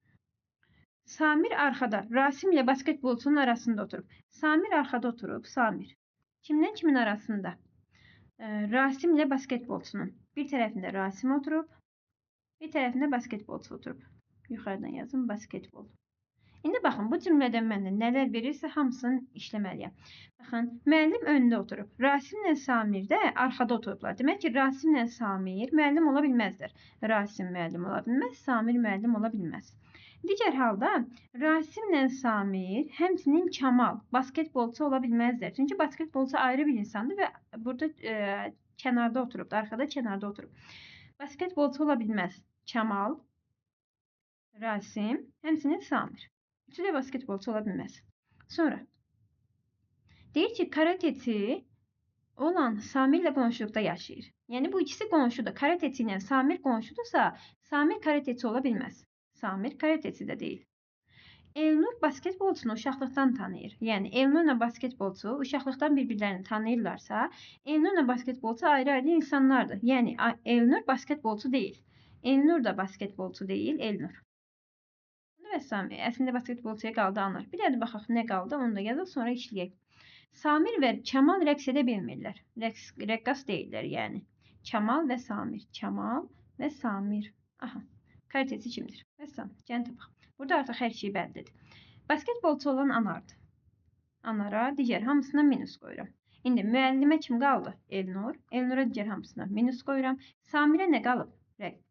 Samir arxada, Rasim ilə basketbolçunun arasında oturub. Samir arxada oturub, Samir. Kimdən kimin arasında? Rasim ilə basketbolçunun. Bir tərəfində Rasim oturub, bir tərəfində basketbolçu oturub. Yuxarıdan yazın, basketbol. İndi baxın, bu cümlədən məndə nələr verirsə, hamısını işləməliyəm. Baxın, müəllim önündə oturub. Rasim ilə Samir də arxada oturublar. Demək ki, Rasim ilə Samir müəllim ola bilməzlər. Rasim müəllim ola bilməz, Samir müəllim ola bilməz. Digər halda, Rasim ilə Samir, həmçinin Kamal, basketbolçu ola bilməzlər. Çünki basketbolçu ayrı bir insandır və burada kənarda oturub, arxada kənarda oturub. Basketbolçu ola bilməz. Kamal, Rasim, həmçinin Samir. Üçü də basketbolçu ola bilməz. Sonra, Deyir ki, karateti olan Samir ilə qonşuluqda yaşayır. Yəni bu ikisi qonşudur. Karateti ilə Samir qonşudursa, Samir karateti ola bilməz. Samir karateti də deyil. Elnur basketbolçunu uşaqlıqdan tanıyır. Yəni Elnurla basketbolçu uşaqlıqdan bir-birlərini tanıyırlarsa, Elnurla basketbolçu ayrı-ayrı insanlardır. Yəni Elnur basketbolçu deyil. Elnur da basketbolçu deyil, Elnur. Və Samir əslində basketbolçuya qaldı Anar. Bir də baxaq nə qaldı, onu da yazaq, sonra işləyək. Samir və Çamal rəqs edə bilmirlər. Rəqqas deyirlər yəni. Çamal və Samir. Çamal və Samir. Aha. Karatesi kimdir? Vəssalam. Gəlin tapaq. Burada artıq hər şey bəllidir. Basketbolçu olan Anardır. Anara digər hamısına minus qoyuram. İndi müəllimə kim qaldı? Elnur. Elnura digər hamısına minus qoyuram. Samirə nə qalıb?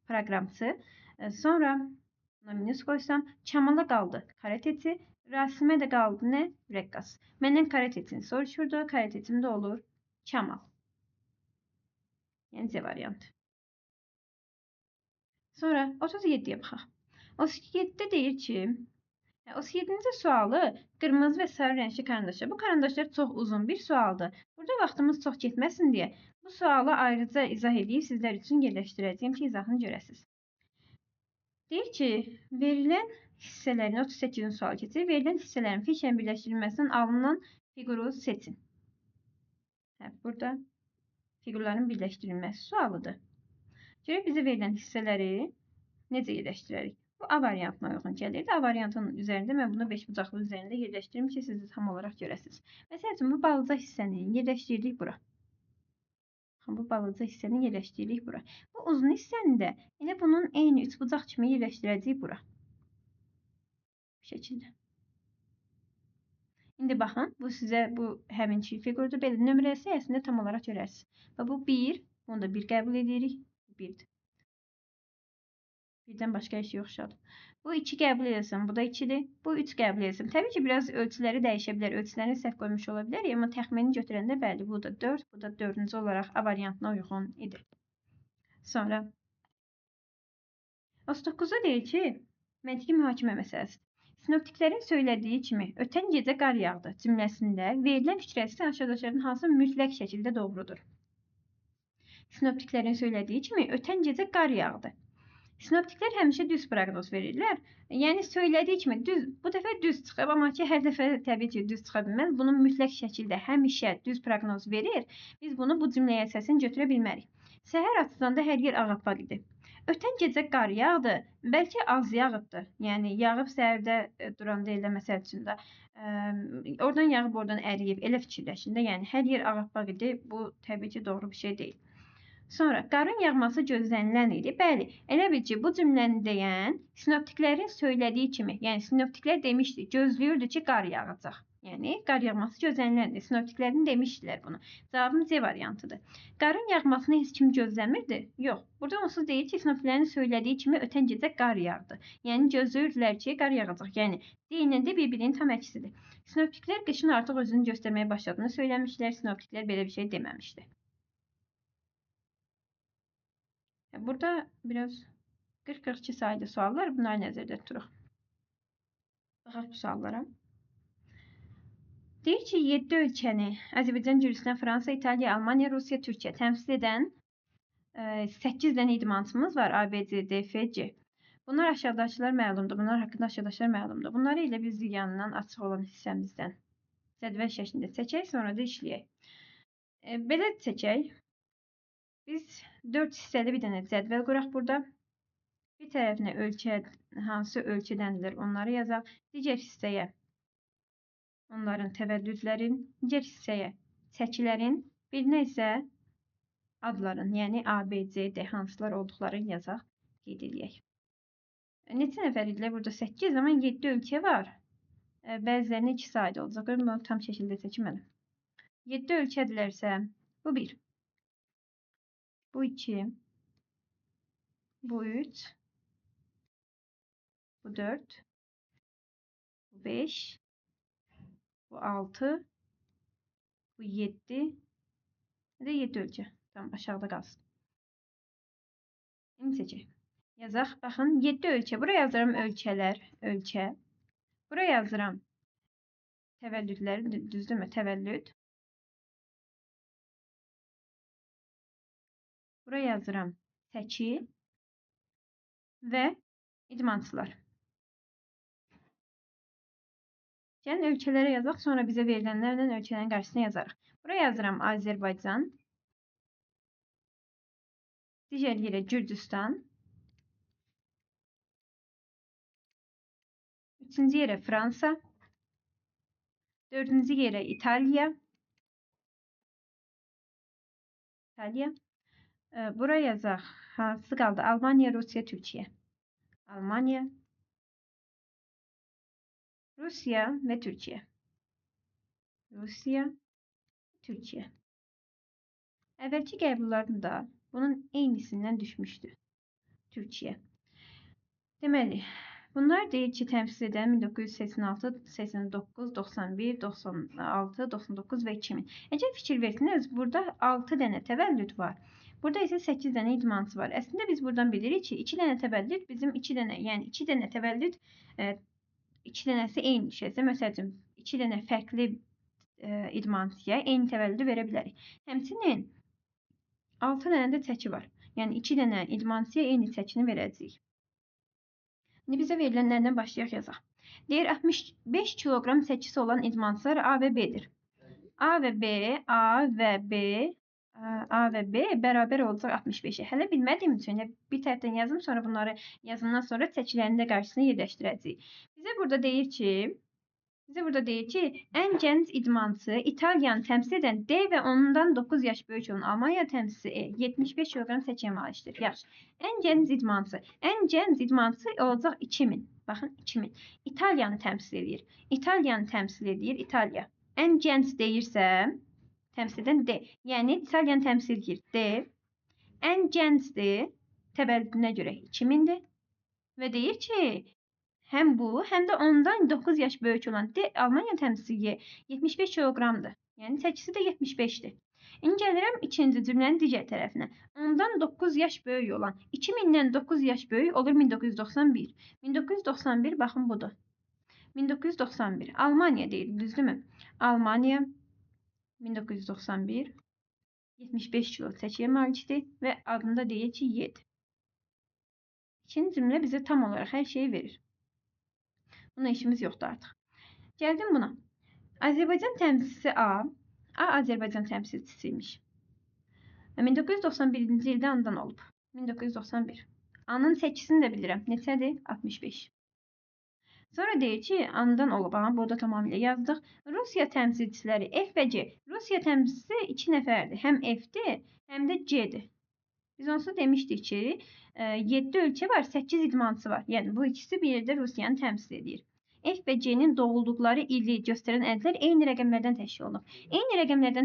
Proqramçı. Sonra buna minus qoysam, Çamala qaldı karateti. Rasimə də qaldı nə? Rəqqas. Məndən karetetini soruşurdu. Karetetim də olur Çamal. Yəni C variantı. Sonra 37-yə baxaq. 37-də deyir ki, 37-ci sualı qırmızı və sarı rəngli karandaşlar. Bu karandaşlar çox uzun bir sualdır. Burada vaxtımız çox getməsin deyə bu sualı ayrıca izah edib sizlər üçün yerləşdirəcəyim ki, izahını görəsiniz. Deyir ki, verilən hissələrin 38-ci sual keçir. Verilən hissələrin fiçlə birləşdirilməsindən alınan fiquru seçin. Burada fiqurların birləşdirilməsi sualıdır. Görək bizə verilən hissələri necə yerləşdirərik? Bu A variantına uyğun gəlirdi. A variantının üzərində mən bunu 5 bucaqlı üzərində yerləşdirim ki, siz tam olaraq görəsiniz. Məsəl üçün, bu balaca hissəni yerləşdirdik bura. Bu balaca hissəni yerləşdirdik bura. Bu uzun hissəni də elə bunun eyni 3 bucaq kimi yerləşdirəcəyik bura. Bu şəkildə. İndi baxın, bu sizə bu həminki fiqurdur. Belə nömrəsi əslində tam olaraq görərsiniz. Və bu 1, bunu da 1 qəbul edirik. Bu 1-dir. Birdən başqa heç yoxşadır. Bu 2 qəbul edilsin, bu da 2-dir. Bu 3 qəbul edilsin. Təbii ki, biraz ölçüləri dəyişə bilər. Ölçülərini səhv qoymuş ola bilər. Amma təxmini götürəndə bəli, bu da 4, bu da 4-cü olaraq A variantına uyğun idi. Sonra 39-da deyir ki, məntiqi mühakimə məsələsidir. Sinoptiklərin söylədiyi kimi, ötən gecə qar yağdı cümləsində verilən fikrəsi aşağıdakıların hansı mütləq şəkildə doğrudur? Sinoptiklərin söylədiyi kimi, ötən gecə qar yağdı. Sinoptiklər həmişə düz proqnoz verirlər. Yəni söylədiyi kimi düz, bu dəfə düz çıxıb, amma ki hər dəfə təbii ki düz çıxa bilməz. Bunun mütləq şəkildə həmişə düz proqnoz verir. Biz bunu bu cümləyə əsasən götürə bilmərik. Səhər açılanda hər yer ağappaq idi. Ötən gecə qar yağdı, bəlkə az yağıbdı. Yəni yağıb səhərdə duranda elə məsəl üçün də oradan yağıb oradan əriyib, elə fikirləşində. Yəni hər yer ağappaq idi. Bu təbii ki doğru bir şey deyil. Sonra, qarın yağması gözlənilən idi. Bəli, elə bil ki, bu cümləni deyən sinoptiklərin söylədiyi kimi, yəni sinoptiklər demişdi, gözləyirdi ki, qar yağacaq. Yəni, qar yağması gözləniləndir. Sinoptiklərin demişdilər bunu. Cavabım C variantıdır. Qarın yağmasını heç kim gözləmirdi? Yox. Burada onsuz deyir ki, sinoptiklərin söylediği kimi ötən gecə qar yağdı. Yəni, gözləyirdilər ki, qar yağacaq. Yəni, deyilən də bir-birinin tam əksidir. Sinoptiklər qışın artıq özünü göstərməyə başladığını söyləmişlər. Sinoptiklər belə bir şey deməmişdi. Burada biraz 40-42 sayılı suallar, bunları nəzərdə tuturuq. Baxaq bu suallara. Deyir ki, 7 ölkəni Azərbaycan, Gürcüstan, Fransa, İtaliya, Almaniya, Rusiya, Türkiyə təmsil edən 8 dənə idmançımız var. A, B, C, D, F, C. Bunlar aşağıdakılar məlumdur. Bunlar haqqında aşağıdakılar məlumdur. Bunları ilə biz yanından açıq olan hissəmizdən cədvəl şəklində çəkək, sonra da işləyək. Belə çəkək. Biz 4 hissəli bir dənə cədvəl quraq burada. Bir tərəfinə ölçə, hansı ölçədəndir, onları yazaq. Digər hissəyə onların təvəllüdlərin, digər hissəyə çəkilərin, birinə isə adların, yəni A, B, C, D hansılar olduqlarını yazaq, qeyd edək. Neçə nəfər idilər? Burada 8, amma 7 ölkə var. Bəzilərinə 2 sayda olacaq. Bunu tam şəkildə çəkmədim. 7 ölkədirlərsə, bu 1. Bu 2. Bu 3. Bu 4. Bu 5. Bu 6. Bu 7. Bir de 7 ölçü. Tamam, aşağıda qalsın. İndi seçək. Yazaq. Baxın, 7 ölçü. Buraya yazıram ölçələr. Ölçə. Buraya yazıram Təvəllüdləri düzdürmü? Təvəllüd. Buraya yazıram seçi və idmançılar. Gəlin ölkələrə yazaq, sonra bizə verilənlərlə ölkələrin qarşısına yazarıq. Buraya yazıram Azərbaycan. Digər yerə Gürcüstan. Üçüncü yerə Fransa. Dördüncü yerə İtaliya. Buraya yazaq. Hansı qaldı? Almanya, Rusiya, Türkiyə. Almanya, Rusiya və Türkiyə. Rusiya, Türkiyə. Əvvəlki qəbullarında bunun eynisindən düşmüşdü. Türkiyə. Deməli, bunlar deyir ki, təmsil edən 1986, 89, 91, 96, 99 və 2000. Əgər fikir versiniz, burada 6 dənə təvəllüd var. Burada isə 8 dənə idmançı var. Əslində biz buradan bilirik ki, 2 dənə təvəllüd bizim 2 dənə, yəni 2 dənə təvəllüd 2 dənəsi eyni düşəcək. Məsələn, 2 dənə fərqli idmançıya eyni təvəllüdü verə bilərik. Həmçinin 6 dənə də çəki var. Yəni 2 dənə idmançıya eyni çəkini verəcəyik. İndi bizə verilənlərdən başlayaq yazaq. Deyir 65 kiloqram çəkisi olan idmançılar A və B-dir. A və B bərabər olacaq 65-ə. Hələ bilmədiyim üçün bir tərəfdən yazım, sonra bunları yazımdan sonra çəkilərini də qarşısına yerləşdirəcəyik. Bizə burada deyir ki, ən gənc idmançı İtaliyanı təmsil edən D və ondan 9 yaş böyük olan Almanya təmsilçisi E 75 kiloqram çəkiyə malikdir. Yaxşı. Ən gənc idmançı olacaq 2000. Baxın 2000. İtaliyanı təmsil edir. İtaliya. Ən gənc deyirsə təmsil edən D. Yəni İtaliyanı təmsil edir D. Ən gəncdir. Təvəllüdünə görə 2000-dir. Və deyir ki, həm bu, həm də ondan 9 yaş böyük olan D Almanya təmsilçisi 75 kiloqramdır. Yəni çəkisi də 75-dir. İndi gəlirəm ikinci cümlənin digər tərəfinə. Ondan 9 yaş böyük olan 2000-dən 9 yaş böyük olur 1991. 1991 baxın budur. 1991. Almanya deyil, düzdürmü? Almanya 1991 75 kilo çəkiyə malikdir və adında deyir ki, YED. İkinci cümlə bizə tam olaraq hər şeyi verir. Buna işimiz yoxdur artıq. Gəldim buna. Azərbaycan təmsilçisi A Azərbaycan təmsilçisiymiş. 1991-ci ildə anadan olub. 1991. Anın çəkisini də bilirəm. Neçədir? 65. Sonra deyir ki, anadan olub. Burada tamamilə yazdıq. Rusiya təmsilçiləri F və C. Rusiya təmsilçisi 2 nəfərdir. Həm F-dir, həm də C-dir. Biz onsuz demişdik ki, 7 ölkə var, 8 idmançı var. Yəni bu ikisi bir yerdə Rusiyanı təmsil edir. F və C-nin doğulduqları ili göstərən ədədlər eyni rəqəmlərdən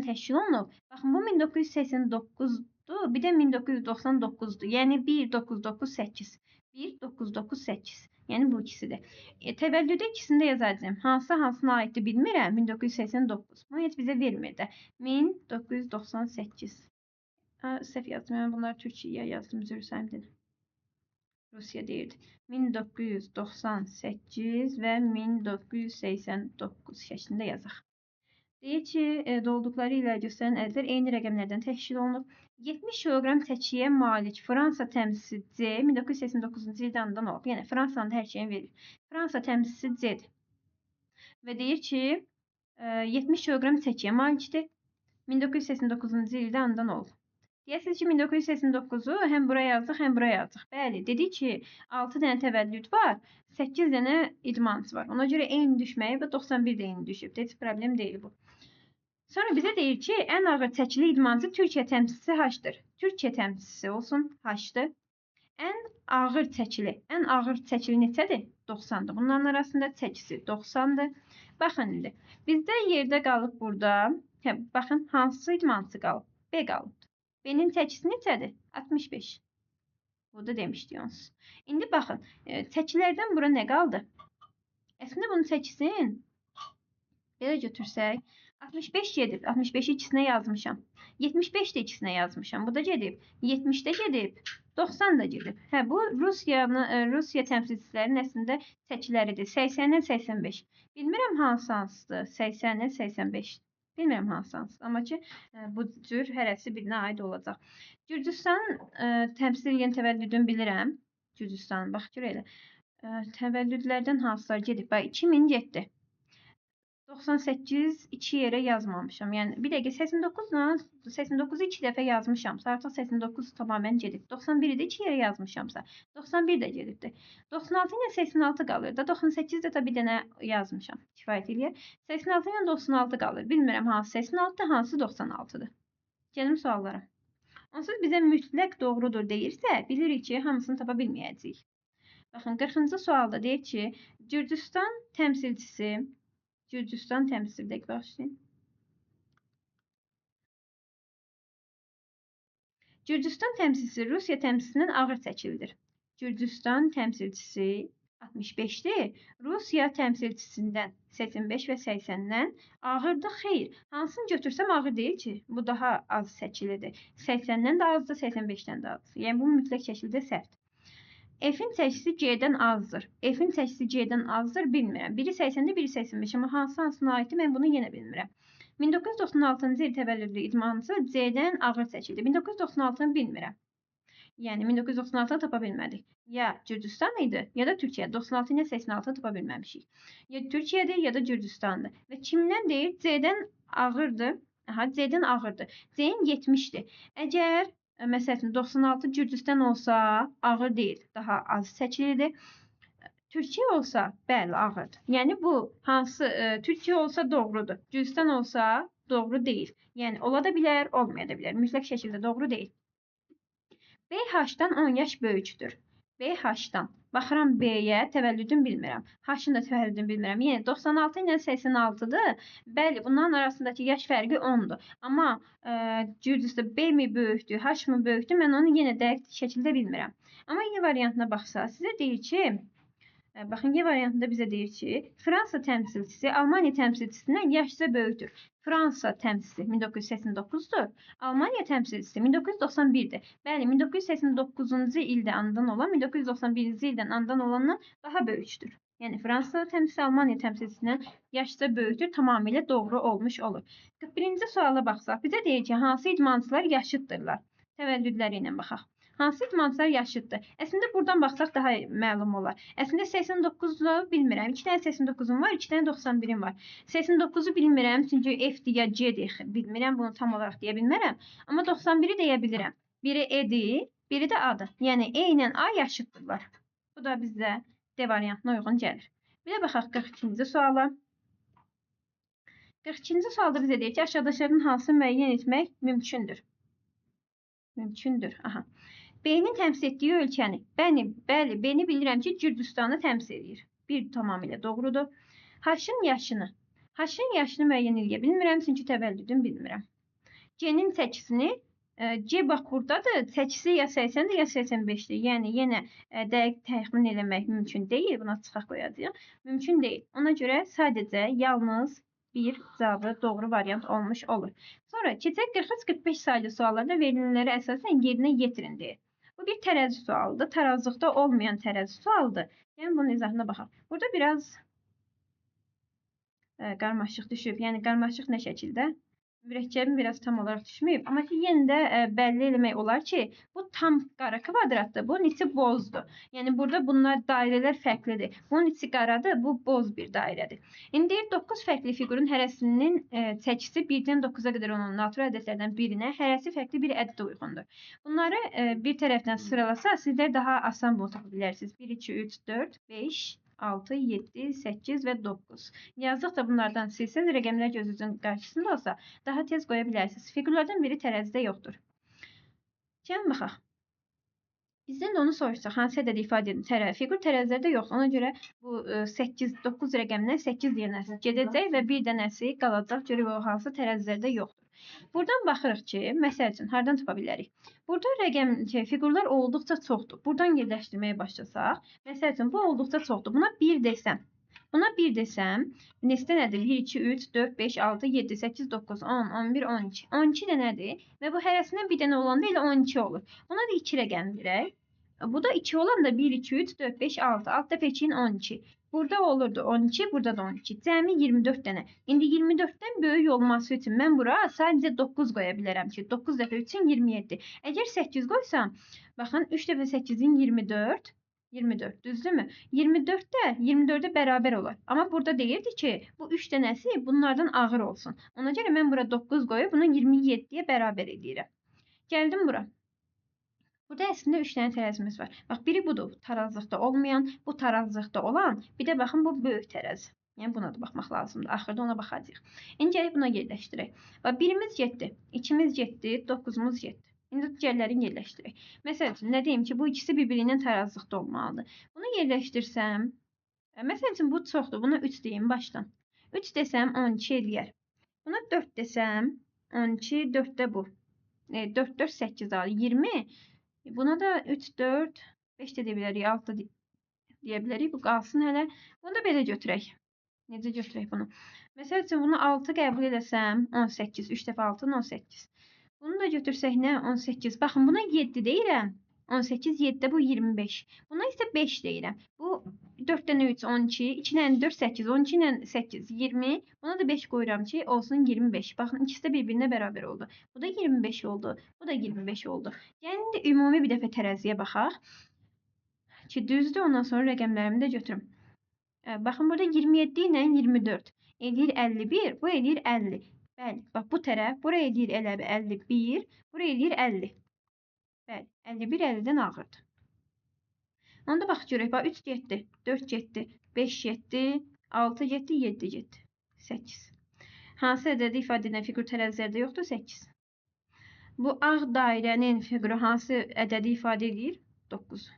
təşkil olunub. Baxın, bu 1989-dur, bir də 1999-dur. Yəni 1998. 1998. Yəni bu ikisidir. Təvəllüdə ikisini də yazacağım. Hansına aiddir bilmirəm. 1989. Bu heç bizə vermir də. 1998. Səhv yazdım. Mən bunları Türkiyə yazdım. Üzr istəyirəm. Rusiya deyirdi. 1998 və 1989 şəklində yazaq. Deyir ki, doğulduqları ilə göstərən ədədlər eyni rəqəmlərdən təşkil olunub. 70 kiloqram çəkiyə malik Fransa təmsilçisi 1989-cu ildə anadan olub. Yəni Fransanın hər şeyini verir. Fransa təmsilçisi C-dir. Və deyir ki, 70 kiloqram çəkiyə malikdir. 1989-cu ildə anadan olub. Deyəsiniz ki, 1989-u həm buraya yazdıq, həm buraya yazdıq. Bəli, dedik ki, 6 dənə təvəllüd var, 8 dənə idmançı var. Ona görə eyni düşməyi və 91 də eyni düşüb. Heç problem deyil bu. Sonra bizə deyir ki, ən ağır çəkili idmançı Türkiyə təmsilçisi H-dır. Türkiyə təmsilçisi olsun, H-dır. Ən ağır çəkili neçədir? 90-dır. Bunların arasında çəkisi 90-dır. Baxın indi. Bizdə yerdə qalıb burada. Baxın, hansı idmançı qalıb? B qalıb. B-nin çəkisi neçədir? 65. Burada demişdik onsuz. İndi baxın, çəkilərdən bura nə qaldı? Əslində bunun çəkisin belə götürsək, 65 gedib. 65-i ikisinə yazmışam. 75 də ikisinə yazmışam. Bu da gedib. 70 də gedib. 90 da gedib. Hə, bu Rusiya təmsilçilərinin əslində seçiləridir. 80-dən 85. Bilmirəm hansıdır. 80-dən 85. Bilmirəm hansıdır. Amma ki, bu cür hərəsi birinə aid olacaq. Gürcüstan təmsil edən təvəllüdünü bilirəm. Gürcüstan, bax gör elə. Təvəllüdlərdən hansılar gedib? Bax 2007. 98 2 yerə yazmamışam. Yəni bir dəqiqə 89-u 2 dəfə yazmışamsa, artıq 89 tamamilə gedib. 91-i də 2 yerə yazmışamsa, 91 də gedibdir. 96 ilə 86 qalır da, 98-də də bir dənə yazmışam. Kifayət eləyər. 86 ilə 96 qalır. Bilmirəm hansı 86-dır, hansı 96-dır. Gəlim suallara. Onsuz bizə mütləq doğrudur deyirsə, bilirik ki, hamısını tapa bilməyəcəyik. Baxın, 40-cı sualda deyir ki, Gürcüstan təmsilçisi Gürcüstan təmsilçisi başlayın. Gürcüstan təmsilçisi Rusiya təmsilçisindən ağır seçildir. Gürcüstan təmsilçisi 65-dir. Rusiya təmsilçisindən 85 və 80-dən ağırdır. Xeyr, hansını götürsəm ağır deyil ki. Bu daha az seçilidir. 80-dən də azdır, 85-dən də azdır. Yəni bu mütləq şəkildə səhvdir. F-in çəkisi G-dən azdır. F-in çəkisi G-dən azdır, bilmirəm. Biri 80-dir, biri 85. Amma hansına aiddir, mən bunu yenə bilmirəm. 1996-cı il təvəllüdlü idmançı C-dən ağır seçildi. 1996-nı bilmirəm. Yəni 1996-nı tapa bilmədik. Ya Gürcüstan idi, ya da Türkiyə. 96 ilə 86-nı tapa bilməmişik. Ya Türkiyədir, ya da Gürcüstandır. Və kimdən deyir? C-dən ağırdır. Aha, C-dən ağırdır. C-in 70-dir. Əgər məsələn 96 Gürcüstan olsa ağır deyil, daha az seçilidir. Türkiyə olsa bəli ağırdır. Yəni bu hansı Türkiyə olsa doğrudur. Gürcüstan olsa doğru deyil. Yəni ola da bilər, olmaya da bilər. Mütləq şəkildə doğru deyil. BH-dan 10 yaş böyükdür. BH-dan. Baxıram B-yə, təvəllüdünü bilmirəm. H-ın da təvəllüdünü bilmirəm. Yəni 96 ilə 86-dır. Bəli, bunların arasındakı yaş fərqi 10-dur. Amma Gürcüstan B mi böyükdür, H mı böyükdür, mən onu yenə dəqiq şəkildə bilmirəm. Amma Y variantına baxsa, sizə deyir ki, baxın, Y variantında bizə deyir ki, Fransa təmsilçisi Almaniya təmsilçisindən yaşca böyükdür. Fransa təmsilçisi 1989-dur. Almaniya təmsilçisi 1991-dir. Bəli, 1989-cu ildə anadan olan 1991-ci ildən anadan olandan daha böyükdür. Yəni Fransa təmsilçisi Almaniya təmsilçisindən yaşca böyükdür, tamamilə doğru olmuş olur. 41-ci suala baxsaq, bizə deyir ki, hansı idmançılar yaşıddırlar? Təvəllüdləri ilə baxaq. Hansı idmançılar yaşıddır? Əslində buradan baxsaq daha məlum olar. Əslində 89-u bilmirəm. 2 dənə 89-um var, 2 dənə 91-im var. 89-u bilmirəm, çünki F-dir ya C-dir. Bilmirəm, bunu tam olaraq deyə bilmərəm. Amma 91-i deyə bilirəm. Biri E-dir, biri də A-dır. Yəni E ilə A yaşıddırlar. Bu da bizə D variantına uyğun gəlir. Bir də baxaq 42-ci suala. 42-ci sualda bizə deyir ki, aşağıdakilərdən hansını müəyyən etmək mümkündür? Mümkündür. Aha. B-nin təmsil etdiyi ölkəni. Bəli, B-ni bilirəm ki, Gürcüstanı təmsil edir. Bir tamamilə doğrudur. H-ın yaşını. H-ın yaşını müəyyən edə bilmirəm, çünki təvəllüdünü bilmirəm. C-nin çəkisini, C bax buradadır, çəkisi ya 80-dir, ya 85-dir. Yəni, yenə dəqiq təxmin eləmək mümkün deyil. Buna çıxaq qoyacağıq. Mümkün deyil. Ona görə sadəcə yalnız bir cavabı doğru variant olmuş olur. Sonra keçək 43-45 sayılı suallarda verilənlərə əsasən yerinə yetirin deyir. Bu bir tərəzi sualıdır. Tarazlıqda olmayan tərəzi sualıdır. Yəni bunun izahına baxaq. Burada biraz qarmaşıq düşüb. Yəni qarmaşıq nə şəkildə? Mürəkkəbin biraz tam olaraq düşməyib. Amma ki, yenə də bəlli eləmək olar ki, bu tam qara kvadratdır. Bunun içi bozdur. Yəni burada bunlar dairələr fərqlidir. Bunun içi qaradır, bu boz bir dairədir. İndi deyir 9 fərqli fiqurun hərəsinin çəkisi 1-dən 9-a qədər olan natural ədədlərdən birinə, hərəsi fərqli bir ədədə uyğundur. Bunları bir tərəfdən sıralasa, sizlər daha asan bunu tapa bilərsiniz. 1, 2, 3, 4, 5, 6, 7, 8 və 9. Yazdıq da bunlardan silsəz, rəqəmlər gözünüzün qarşısında olsa, daha tez qoya bilərsiniz. Fiqurlardan biri tərəzidə yoxdur. Gəlin baxaq. Bizdən də onu soruşsaq, hansı ədədi ifadə edir? Fiqur tərəzilərdə yoxdur. Ona görə bu 8, 9 rəqəmindən 8 dənəsi gedəcək və bir dənəsi qalacaq. Görək o hansı tərəzilərdə yoxdur. Buradan baxırıq ki, məsəl üçün, hardan tapa bilərik? Burada fiqurlar olduqca çoxdur. Buradan yerləşdirməyə başlasaq, məsəl üçün, bu olduqca çoxdur. Buna 1 desəm, Buna 1 desəm, neçə nədir? 1, 2, 3, 4, 5, 6, 7, 8, 9, 10, 11, 12. 12 də nədir? Və bu hərəsindən bir dənə olanda elə 12 olur. Buna da 2 rəqəm verək. Bu da 2 olan da 1, 2, 3, 4, 5, 6. Alt dəfə 2-nin 12. Burada olurdu 12, burada da 12. Cəmi 24 dənə. İndi 24-dən böyük olması üçün mən bura sadəcə 9 qoya bilərəm ki, 9 dəfə 3-ün 27. Əgər 8 qoysam, baxın 3 dəfə 8-in 24. 24, düzdürmü? 24 də 24-ə bərabər olar. Amma burada deyirdi ki, bu 3 dənəsi bunlardan ağır olsun. Ona görə mən bura 9 qoyub bunu 27-yə bərabər edirəm. Gəldim bura. Burada əslində 3 dənə tərəzimiz var. Bax, biri budur, tarazlıqda olmayan, bu tarazlıqda olan, bir də baxın, bu böyük tərəzi. Yəni, buna da baxmaq lazımdır. Axırda ona baxacaq. İndi gəlib buna yerləşdirək. Bax, 1-imiz 7, 2-miz 7, 9-umuz 7. İndi digərlərini yerləşdirək. Məsəl üçün, nə deyim ki, bu ikisi bir-birindən tarazlıqda olmalıdır. Bunu yerləşdirsəm, məsəl üçün, bu çoxdur. Buna 3 deyim başdan. 3 desəm, 12 eləyər. Buna 4 desəm, 12, 4 də bu. 4, 4, 8 alır. 20. Buna da 3, 4, 5 də deyə bilərik, 6 deyə bilərik. Bu qalsın hələ. Bunu da belə götürək. Necə götürək bunu? Məsəl üçün, bunu 6 qəbul edəsəm, 18. 3 dəfə 6, 18. Bunu da götürsək nə? 18. Baxın, buna 7 deyirəm. 18, 7 də bu 25. Buna isə 5 deyirəm. Bu 4 dənə 3, 12, 2 dənə 4, 8, 12 ilə 8, 20. Buna da 5 qoyuram ki, olsun 25. Baxın, ikisi də bir-birinə bərabər oldu. Bu da 25 oldu, bu da 25 oldu. Yəni, ümumi bir dəfə tərəziyə baxaq. Ki, düzdür, ondan sonra rəqəmlərimi də götürüm. Baxın, burada 27 ilə 24 eləyir 51, bu eləyir 50. Bəli, bax, bu tərəf, buraya eləyir elə 51, buraya eləyir 50. Bəli, 51 50-dən ağırdır. Onda bax, görək, bax, 3 getdi, 4 getdi, 5 getdi, 6 getdi, 7 getdi, 8. Hansı ədədi ifadə edən fiqur tərəzilərdə yoxdur? 8. Bu ağ dairənin fiquru hansı ədədi ifadə edir? 9.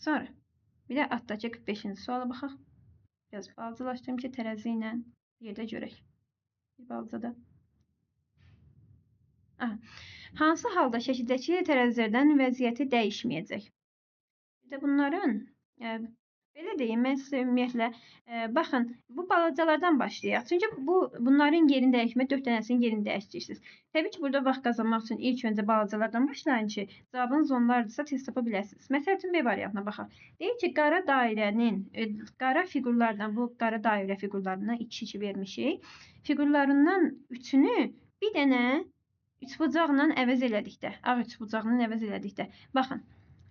Sonra, bir də altdakı 45-ci suala baxaq. Biraz balacalaşdırım ki, tərəzi ilə yerdə görək. Bir balaca da. Hansı halda şəkildəki tərəzilərdən vəziyyəti dəyişməyəcək? Bir də bunların, belə deyim, mən sizə ümumiyyətlə, baxın, bu balacalardan başlayaq. Çünki bunların yerini dəyişmək, 4 dənəsinin yerini dəyişdirirsiniz. Təbii ki, burada vaxt qazanmaq üçün ilk öncə balacalardan başlayın ki, cavabınız onlardırsa tez tapa biləsiniz. Məsəl üçün, B variantına baxaq. Deyir ki, qara dairənin, qara fiqurlardan, bu qara dairə fiqurlarından 2-2 vermişik. Fiqurlarından 3-ünü bir dənə üçbucaqla əvəz elədikdə, ağ üçbucaqla əvəz elədikdə, baxın.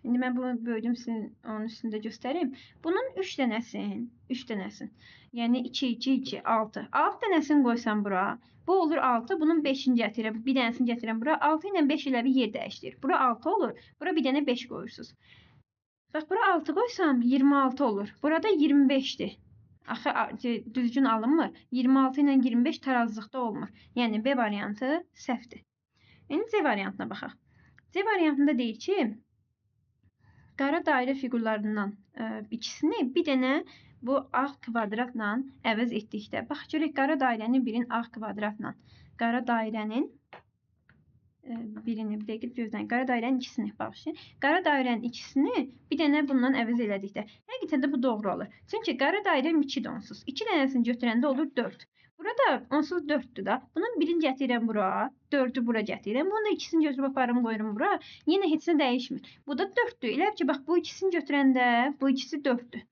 İndi mən bunu böldüm, sizin onun üstündə göstəreyim. Bunun 3 dənəsin. Yəni 2, 2, 2, 6. 6 dənəsini qoysam bura, bu olur 6. Bunun 5-ini gətirəm, bir dənəsini gətirəm bura. 6 ilə 5 ilə bir yer dəyişdirir. Bura 6 olur, bura bir dənə 5 qoyursunuz. Bax, bura 6 qoysam 26 olur. Burada 25-dir. Axı, düzgün alınmır. 26 ilə 25 tarazlıqda olmur. Yəni, B variantı səhvdir. İndi C variantına baxaq. C variantında deyir ki, qara dairə fiqurlarından ikisini bir dənə bu ağ kvadratla əvəz etdikdə. Bax, görək, qara dairənin birini ağ kvadratla, qara dairənin birini, bir dəqiqə gözləyin, qara dairənin ikisini bağışlayın. Qara dairənin ikisini bir dənə bundan əvəz elədikdə. Həqiqətən də bu doğru olur. Çünki qara dairə 2-dir onsuz. 2 dənəsini götürəndə olur 4. Burada onsuz 4-dür da. Bunun birini gətirirəm bura, 4-ü bura gətirirəm. Bunun da ikisini götürüb aparım, qoyurum bura. Yenə heç nə dəyişmir. Bu da 4-dür. Elə ki, bax, bu ikisini götürəndə bu ikisi 4-dür.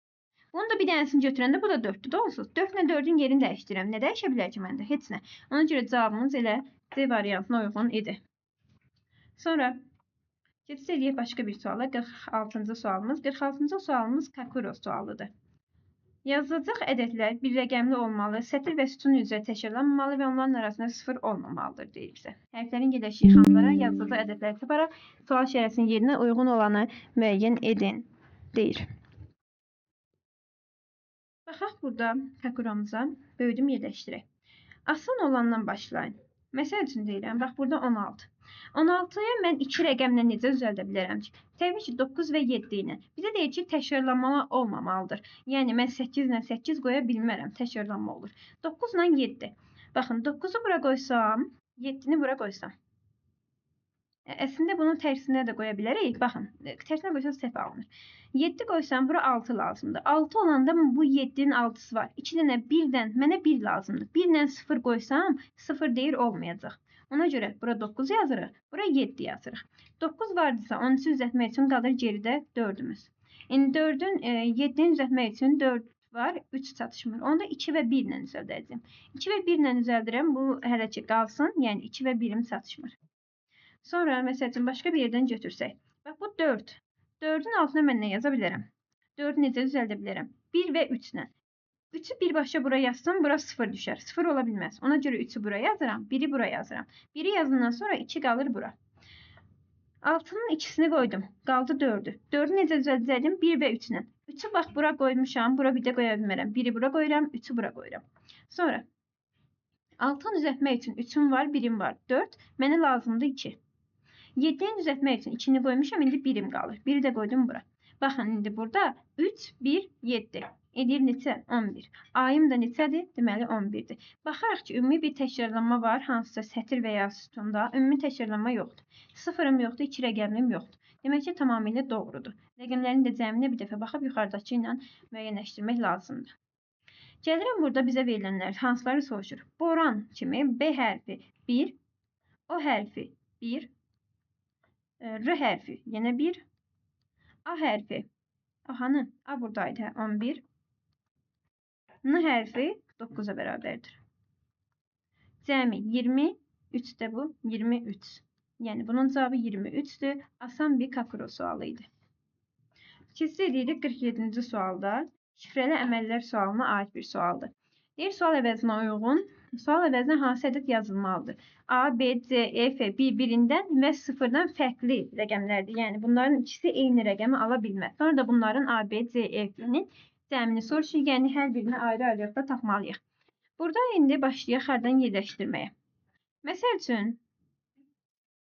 Bunu da bir dənəsini götürəndə bu da 4-dür da onsuz. 4 ilə 4-ün yerini dəyişdirirəm. Nə dəyişə bilər ki məndə? Heç nə. Ona görə cavabımız elə C variantına uyğun idi. Sonra keçid edək başqa bir suala. 46-cı sualımız. 46-cı sualımız Kakuro sualıdır. Yazılacaq ədədlər bir rəqəmli olmalı, sətir və sütun üzrə təkrarlanmamalı və onların arasında 0 olmamalıdır deyir bizə. Hərflərin yerləşdiyi xanlara yazılacaq ədədləri taparaq sual şərəsinin yerinə uyğun olanı müəyyən edin deyir. Baxaq burada Kakuromuza, böldüm, yerləşdirək. Asan olandan başlayın. Məsəl üçün deyirəm, bax burada 16. 16-ya mən 2 rəqəmlə necə düzəldə bilərəm ki? Təbii ki, 9 və 7 ilə. Bizə deyir ki, təkrarlanmalı olmamalıdır. Yəni, mən 8 ilə 8 qoya bilmərəm, təkrarlanma olur. 9 ilə 7. Baxın, 9-u bura qoysam, 7-ni bura qoysam. Əslində bunun tərsinə də qoya bilərik. Baxın, tərsinə qoysaq səhv alınır. 7 qoysam bura 6 lazımdır. 6 olanda bu 7-nin 6-sı var. 2 dənə 1-dən mənə 1 lazımdır. 1 ilə 0 qoysam 0 deyir olmayacaq. Ona görə bura 9 yazırıq, bura 7 yazırıq. 9 vardısa 13-ü düzəltmək üçün qalır geridə 4-ümüz. İndi 4-ün 7-ni düzəltmək üçün 4 var, 3 çatışmır. Onu da 2 və 1 ilə düzəldəcəm. 2 və 1 ilə düzəldirəm, bu hələ ki qalsın. Yəni 2 və 1-im çatışmır. Sonra məsəl üçün başqa bir yerdən götürsək. Bax bu 4. 4-ün altına mən nə yaza bilərəm? 4-ü necə düzəldə bilərəm? 1 və 3 ilə. 3-ü birbaşa bura yazsam, bura 0 düşər. 0 ola bilməz. Ona görə 3-ü bura yazıram, 1-i bura yazıram. 1-i yazdıqdan sonra 2 qalır bura. 6-nın ikisini qoydum. Qaldı 4-ü. 4-ü necə düzəldəcəydim? 1 və 3 ilə. 3-ü bax bura qoymuşam. Bura bir də qoya bilmərəm. 1-i bura qoyuram, 3-ü bura qoyuram. Sonra 6-nı düzəltmək üçün 3-üm var, 1-im var. 4. Mənə lazımdır 2. 7-ni düzəltmək üçün 2-ni qoymuşam, indi 1-im qalır. 1-i də qoydum bura. Baxın, indi burada 3, 1, 7. Edir neçə? 11. Ayım da neçədir? Deməli 11-dir. Baxaraq ki, ümumi bir təkrarlanma var, hansısa sətr və ya sütunda. Ümumi təkrarlanma yoxdur. Sıfırım yoxdur, 2 rəqəmim yoxdur. Demək ki, tamamilə doğrudur. Rəqəmlərin də cəminə bir dəfə baxıb yuxarıdakı ilə müəyyənləşdirmək lazımdır. Gəlirəm burada bizə verilənlər hansıları soruşur. Boran kimi B hərfi 1, O hərfi 1, R hərfi yenə 1, A hərfi, hanı? A buradaydı, 11. N hərfi 9-a bərabərdir. Cəmi 20, 3 də bu, 23. Yəni bunun cavabı 23-dür. Asan bir kakro sualı idi. Keçid edirik 47-ci sualda. Şifrəli əməllər sualına aid bir sualdır. Deyir, sual əvəzinə uyğun. Sual əvəzinə hansı ədəd yazılmalıdır? A, B, C, E, F bir-birindən və sıfırdan fərqli rəqəmlərdir. Yəni bunların ikisi eyni rəqəmi ala bilməz. Sonra da bunların A, B, C, E, F-nin cəmini soruşur. Yəni hər birini ayrı-ayrılıqda tapmalıyıq. Burada indi başlayaq xərdən yerləşdirməyə. Məsəl üçün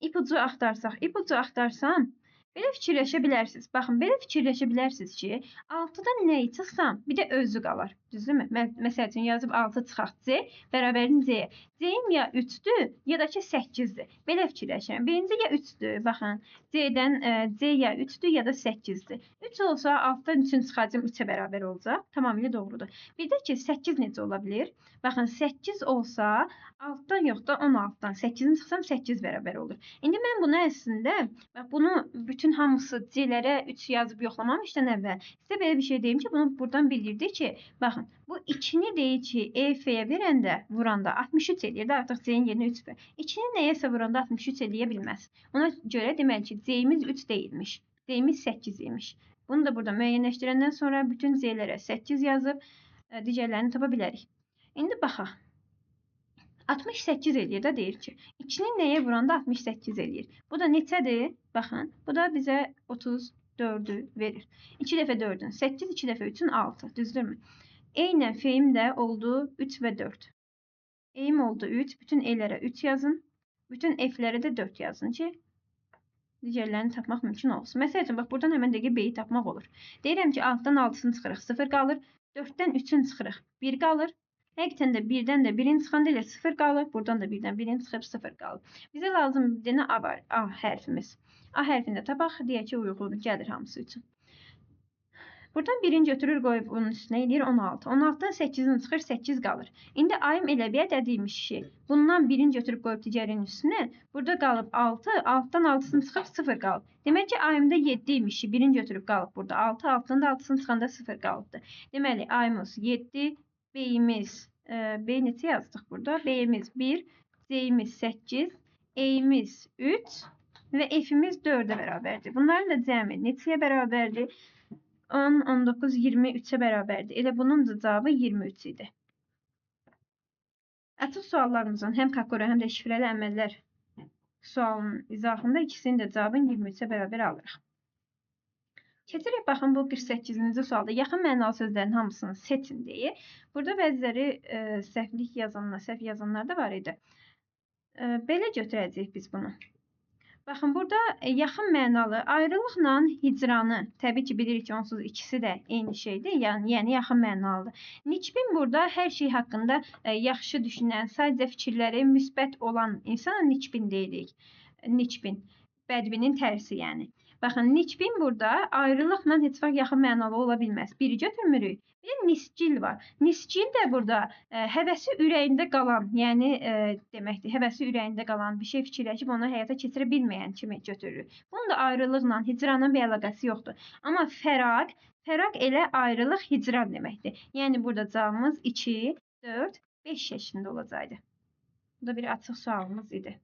ipucu axtarsam, belə fikirləşə bilərsiniz. Baxın, belə fikirləşə bilərsiniz ki, 6-dan nəyi çıxsam, bir də özü qalar. Düzdürmü? Məsəl üçün yazıb 6 çıxaq C, bərabərin C-yə. C-im ya 3-dür, ya da ki 8-dir. Belə fikirləşirəm. Birinci ya 3-dür, baxın. C-dən C ya 3-dür, ya da 8-dir. 3 olsa 6-dan 3-ün çıxacım 3-ə bərabər olacaq. Tamamilə doğrudur. Bir də ki, 8 necə ola bilir? Baxın, 8 olsa 6-dan yox da 16-dan 8-in çıxsam 8 bərabər olur. İndi mən bunu əslində, bunu bütün hamısı C-lərə 3 yazıb yoxlamamışdan əvvəl sizə belə bir şey deyim ki, bunu buradan bildirdik ki, baxın, bu 2-ni deyir ki, EF-yə verəndə, vuranda 63 eləyir də, artıq C-nin yerinə 3 ver. 2-ni nəyəsə vuranda 63 eləyə bilməz. Ona görə deməli ki, C-imiz 3 deyilmiş, C-imiz 8 imiş. Bunu da burada müəyyənləşdirəndən sonra bütün C-lərə 8 yazıb digərlərini tapa bilərik. İndi baxaq. 68 eləyir də deyir ki, 2-ni nəyə vuranda 68 eləyir. Bu da neçədir? Baxın, bu da bizə 34-ü verir. 2 dəfə 4-ün 8, 2 dəfə 3-ün 6, düzdürmü? Eynən F-im də oldu 3 və 4. E-im oldu 3, bütün E-lərə 3 yazın, bütün F-lərə də 4 yazın ki, digərlərini tapmaq mümkün olsun. Məsəl üçün, bax, buradan həmən dəqiqə B-yi tapmaq olur. Deyirəm ki, 6-dan 6-sını çıxırıq, 0 qalır, 4-dən 3-ün çıxırıq, 1 qalır. Həqiqətən də 1-dən də 1-in çıxanda elə 0 qalır. Buradan da 1-dən 1-in çıxıb 0 qalır. Bizə lazım bir dənə A var. A hərfimiz. A hərfini də tapaq. Deyək ki, uyğun gəlir hamısı üçün. Buradan 1-in götürür, qoyub onun üstünə eləyir 16. 16-dan 8-in çıxır, 8 qalır. İndi ayım elə bir ədədiymiş ki, bundan 1-in götürüb qoyub digərinin üstünə. Burada qalıb 6. 6-dan 6-sını çıxıb 0 qalıb. Demək ki, ayımda 7 imiş ki, 1-in götürüb qalıb burada 6. 6-dan da 6-sını çıxanda 0 qalıbdır. Deməli, ayımız 7. B-imiz, B neçə yazdıq burada? B-imiz 1, C-imiz 8, E-imiz 3 və F-imiz 4-ə bərabərdir. Bunların da cəmi neçəyə bərabərdir? 10, 19, 23-ə bərabərdir. Elə bunun da cavabı 23 idi. Açıq suallarımızın həm kakora, həm də şifrəli əməllər sualının izahında ikisinin də cavabını 23-ə bərabər alırıq. Keçirik, baxın, bu 48-ci sualda yaxın mənalı sözlərin hamısını seçin deyir. Burada bəziləri səhv yazanlar da var idi. Belə götürəcəyik biz bunu. Baxın, burada yaxın mənalı ayrılıqla hicranı, təbii ki, bilirik ki, onsuz ikisi də eyni şeydir, yəni yaxın mənalıdır. Niçbin burada hər şey haqqında yaxşı düşünən, sadəcə fikirləri müsbət olan insana niçbin deyirik. Niçbin. bədbinin tərsi yəni. Baxın, niçbin burada ayrılıqla heç vaxt yaxın mənalı ola bilməz. Biri götürmürük. Bir də niscil var. Niscil də burada həvəsi ürəyində qalan, yəni deməkdir, həvəsi ürəyində qalan bir şey fikirləşib onu həyata keçirə bilməyən kimi götürürük. Bunun da ayrılıqla, hicranla bir əlaqəsi yoxdur. Amma fəraq elə ayrılıq, hicran deməkdir. Yəni burada cavabımız 2, 4, 5 şəklində olacaqdı. Bu da bir açıq sualımız idi.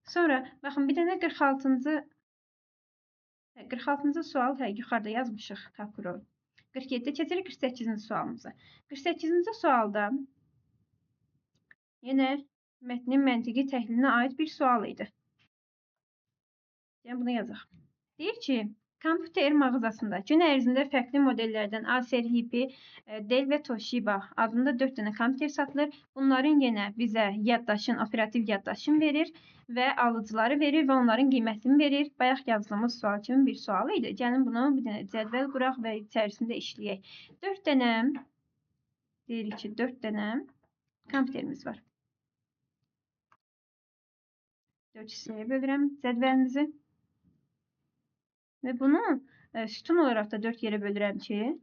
Sonra baxın, bir dənə 46-cı sual yuxarıda yazmışıq Takurov. 47-də keçirik 48-ci sualımıza. 48-ci sualda yenə mətnin məntiqi təhlilinə aid bir sual idi. Yəni bunu yazaq. Deyir ki, kompüter mağazasında gün ərzində fərqli modellərdən Acer, Hipi, Dell və Toshiba adında 4 dənə kompüter satılır. Bunların yenə bizə yaddaşın, operativ yaddaşın verir və alıcıları verir və onların qiymətini verir. Bayaq yazdığımız sual kimi bir sual idi. Gəlin bunu bir dənə cədvəl quraq və içərisində işləyək. 4 dənə, deyirik ki, 4 dənə kompüterimiz var. 4 hissəyə bölürəm cədvəlimizi. Və bunu sütun olaraq da 4 yerə bölürəm ki,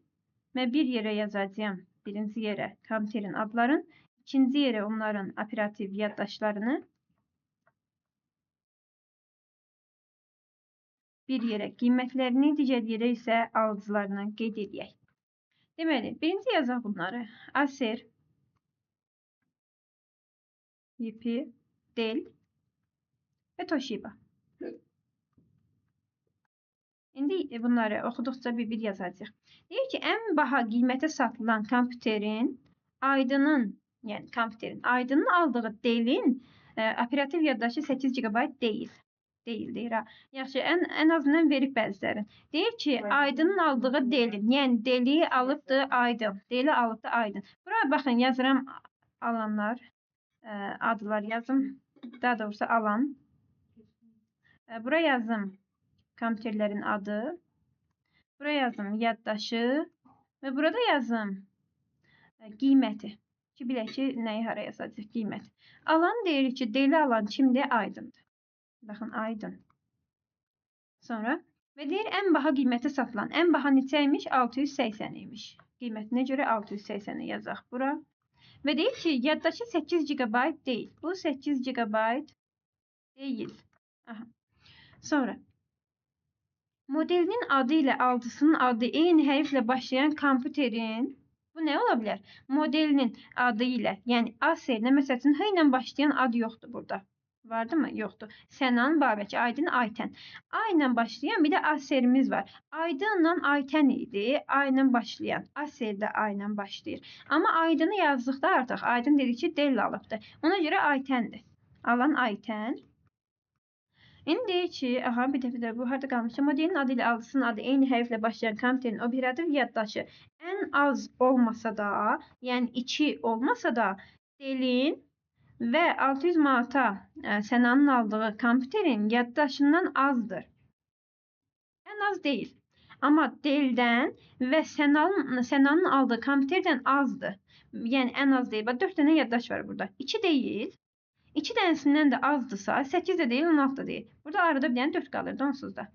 və bir yerə yazacağım. Birinci yerə kompüterin adlarını, ikinci yerə onların operativ yaddaşlarını, bir yerə qiymətlərini, digər yerə isə alıcılarını qeyd edək. Deməli, birinci yazaq bunları. Acer, Hipi, Dell və Toshiba. İndi bunları oxuduqca bir yazacağıq. Deyir ki, ən baha qiymətə satılan kompüterin aydının, yəni kompüterin aydının aldığı Dell'in operativ yaddaşı 8 GB deyil. Deyir ha. Yaxşı, ən azından verib bəzilərin. Deyir ki, aydının aldığı Dell'in, yəni Dell'i alıbdı aydın. Dell'i alıbdı aydın. Buraya baxın, yazıram alanlar, adlar yazım. Daha doğrusu alan. Buraya yazım kompüterlərin adı. Buraya yazım yaddaşı və burada yazım qiyməti. Ki, bilək ki, nəyi hara yazacaq qiymət. Alan deyirik ki, Dell'i alan kimdir? Aydındır. Baxın, aydın. Sonra və deyir ən baha qiyməti satılan. Ən baha neçəymiş? 680 imiş. Qiymətinə görə 680'i yazaq bura. Və deyir ki, yaddaşı 8 GB deyil. Bu 8 GB deyil. Aha. Sonra modelinin adı ilə alıcısının adı eyni hərflə başlayan kompüterin, bu nə ola bilər? Modelinin adı ilə, yəni Acer-nə məsələn H ilə başlayan ad yoxdur burada. Vardı mı? Yoxdur. Sənan, Babək, Aydın, Aytən. A ilə başlayan bir də Acer'imiz var. Aydınla Aytən idi. A ilə başlayan. Acer də A ilə başlayır. Amma Aydını yazdıqda artıq Aydın dedik ki, Dell alıbdı. Ona görə Aytəndir. Alan Aytən. İndi deyir ki, aha, bir dəfə də bu harada qalmışdı. Modelin adı ilə alıcısının adı eyni hərflə başlayan kompüterin operativ yaddaşı ən az olmasa da, yəni 2 olmasa da, Dell'in və 600 manata Sənanın aldığı kompüterin yaddaşından azdır. Ən az deyil. Amma Dell'dən və Sənanın aldığı kompüterdən azdır. Yəni ən az deyil. 4 dənə yaddaş var burada. 2 deyil. 2 dənəsindən də azdırsa, 8 də deyil, 16 da deyil. Burada arada bir dənə 4 qalırdı, onsuz da.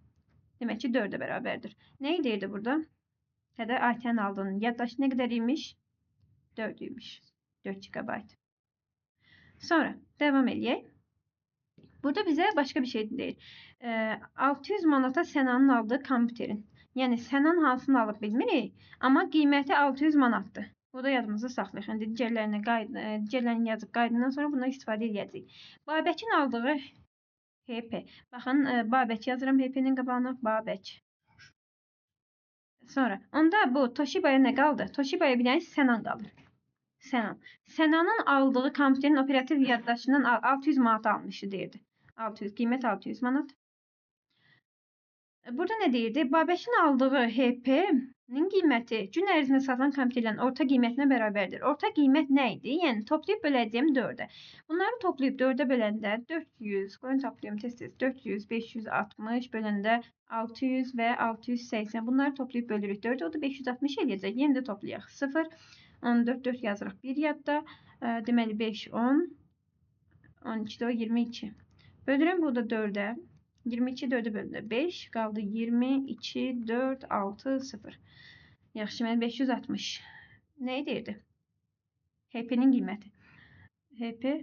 Demək ki, 4-ə bərabərdir. Nə deyirdi burada? Hədə Aytən aldığının yaddaşı nə qədər imiş? 4 imiş. 4 GB. Sonra, devam edək. Burada bizə başqa bir şey deyir. 600 manata Sənanın aldığı kompüterin. Yəni, Sənan hansını alıb bilmirik, amma qiyməti 600 manatdır. Bu da yadımızda saxlayıq. İndi digərlərini yazıb qaydandan sonra bundan istifadə edəcəyik. Babəkin aldığı HP. Baxın, Babək yazıram HP-nin qabağına. Babək. Sonra, onda bu Toshiba'ya nə qaldı? Toshiba'ya bir dənə Sənan qalır. Sənan. Sənanın aldığı kompüterin operativ yaddaşından 600 manat almışdı deyirdi. 600, qiymət 600 manat. Burada nə deyirdi? Babəkin aldığı HP-nin qiyməti gün ərzində satılan kompüterlərin orta qiymətinə bərabərdir. Orta qiymət nə idi? Yəni, toplayıb böləcəyim 4-ə. Bunları toplayıb 4-ə böləndə 400, qoyun toplayım tez-tez, 400, 560 böləndə 600 və 680. Bunları toplayıb bölürük 4-ə, o da 560 eləyəcək. Yenə də toplayaq. 0, 14, 4 yazırıq bir yadda. Deməli, 5, 10, 12, 22. Bölürəm bu da 4-ə. 22 4-ə bölündə 5 qaldı 22 4 6 0. Yaxşı, mən 560. Nə edirdi? HP-nin qiyməti. HP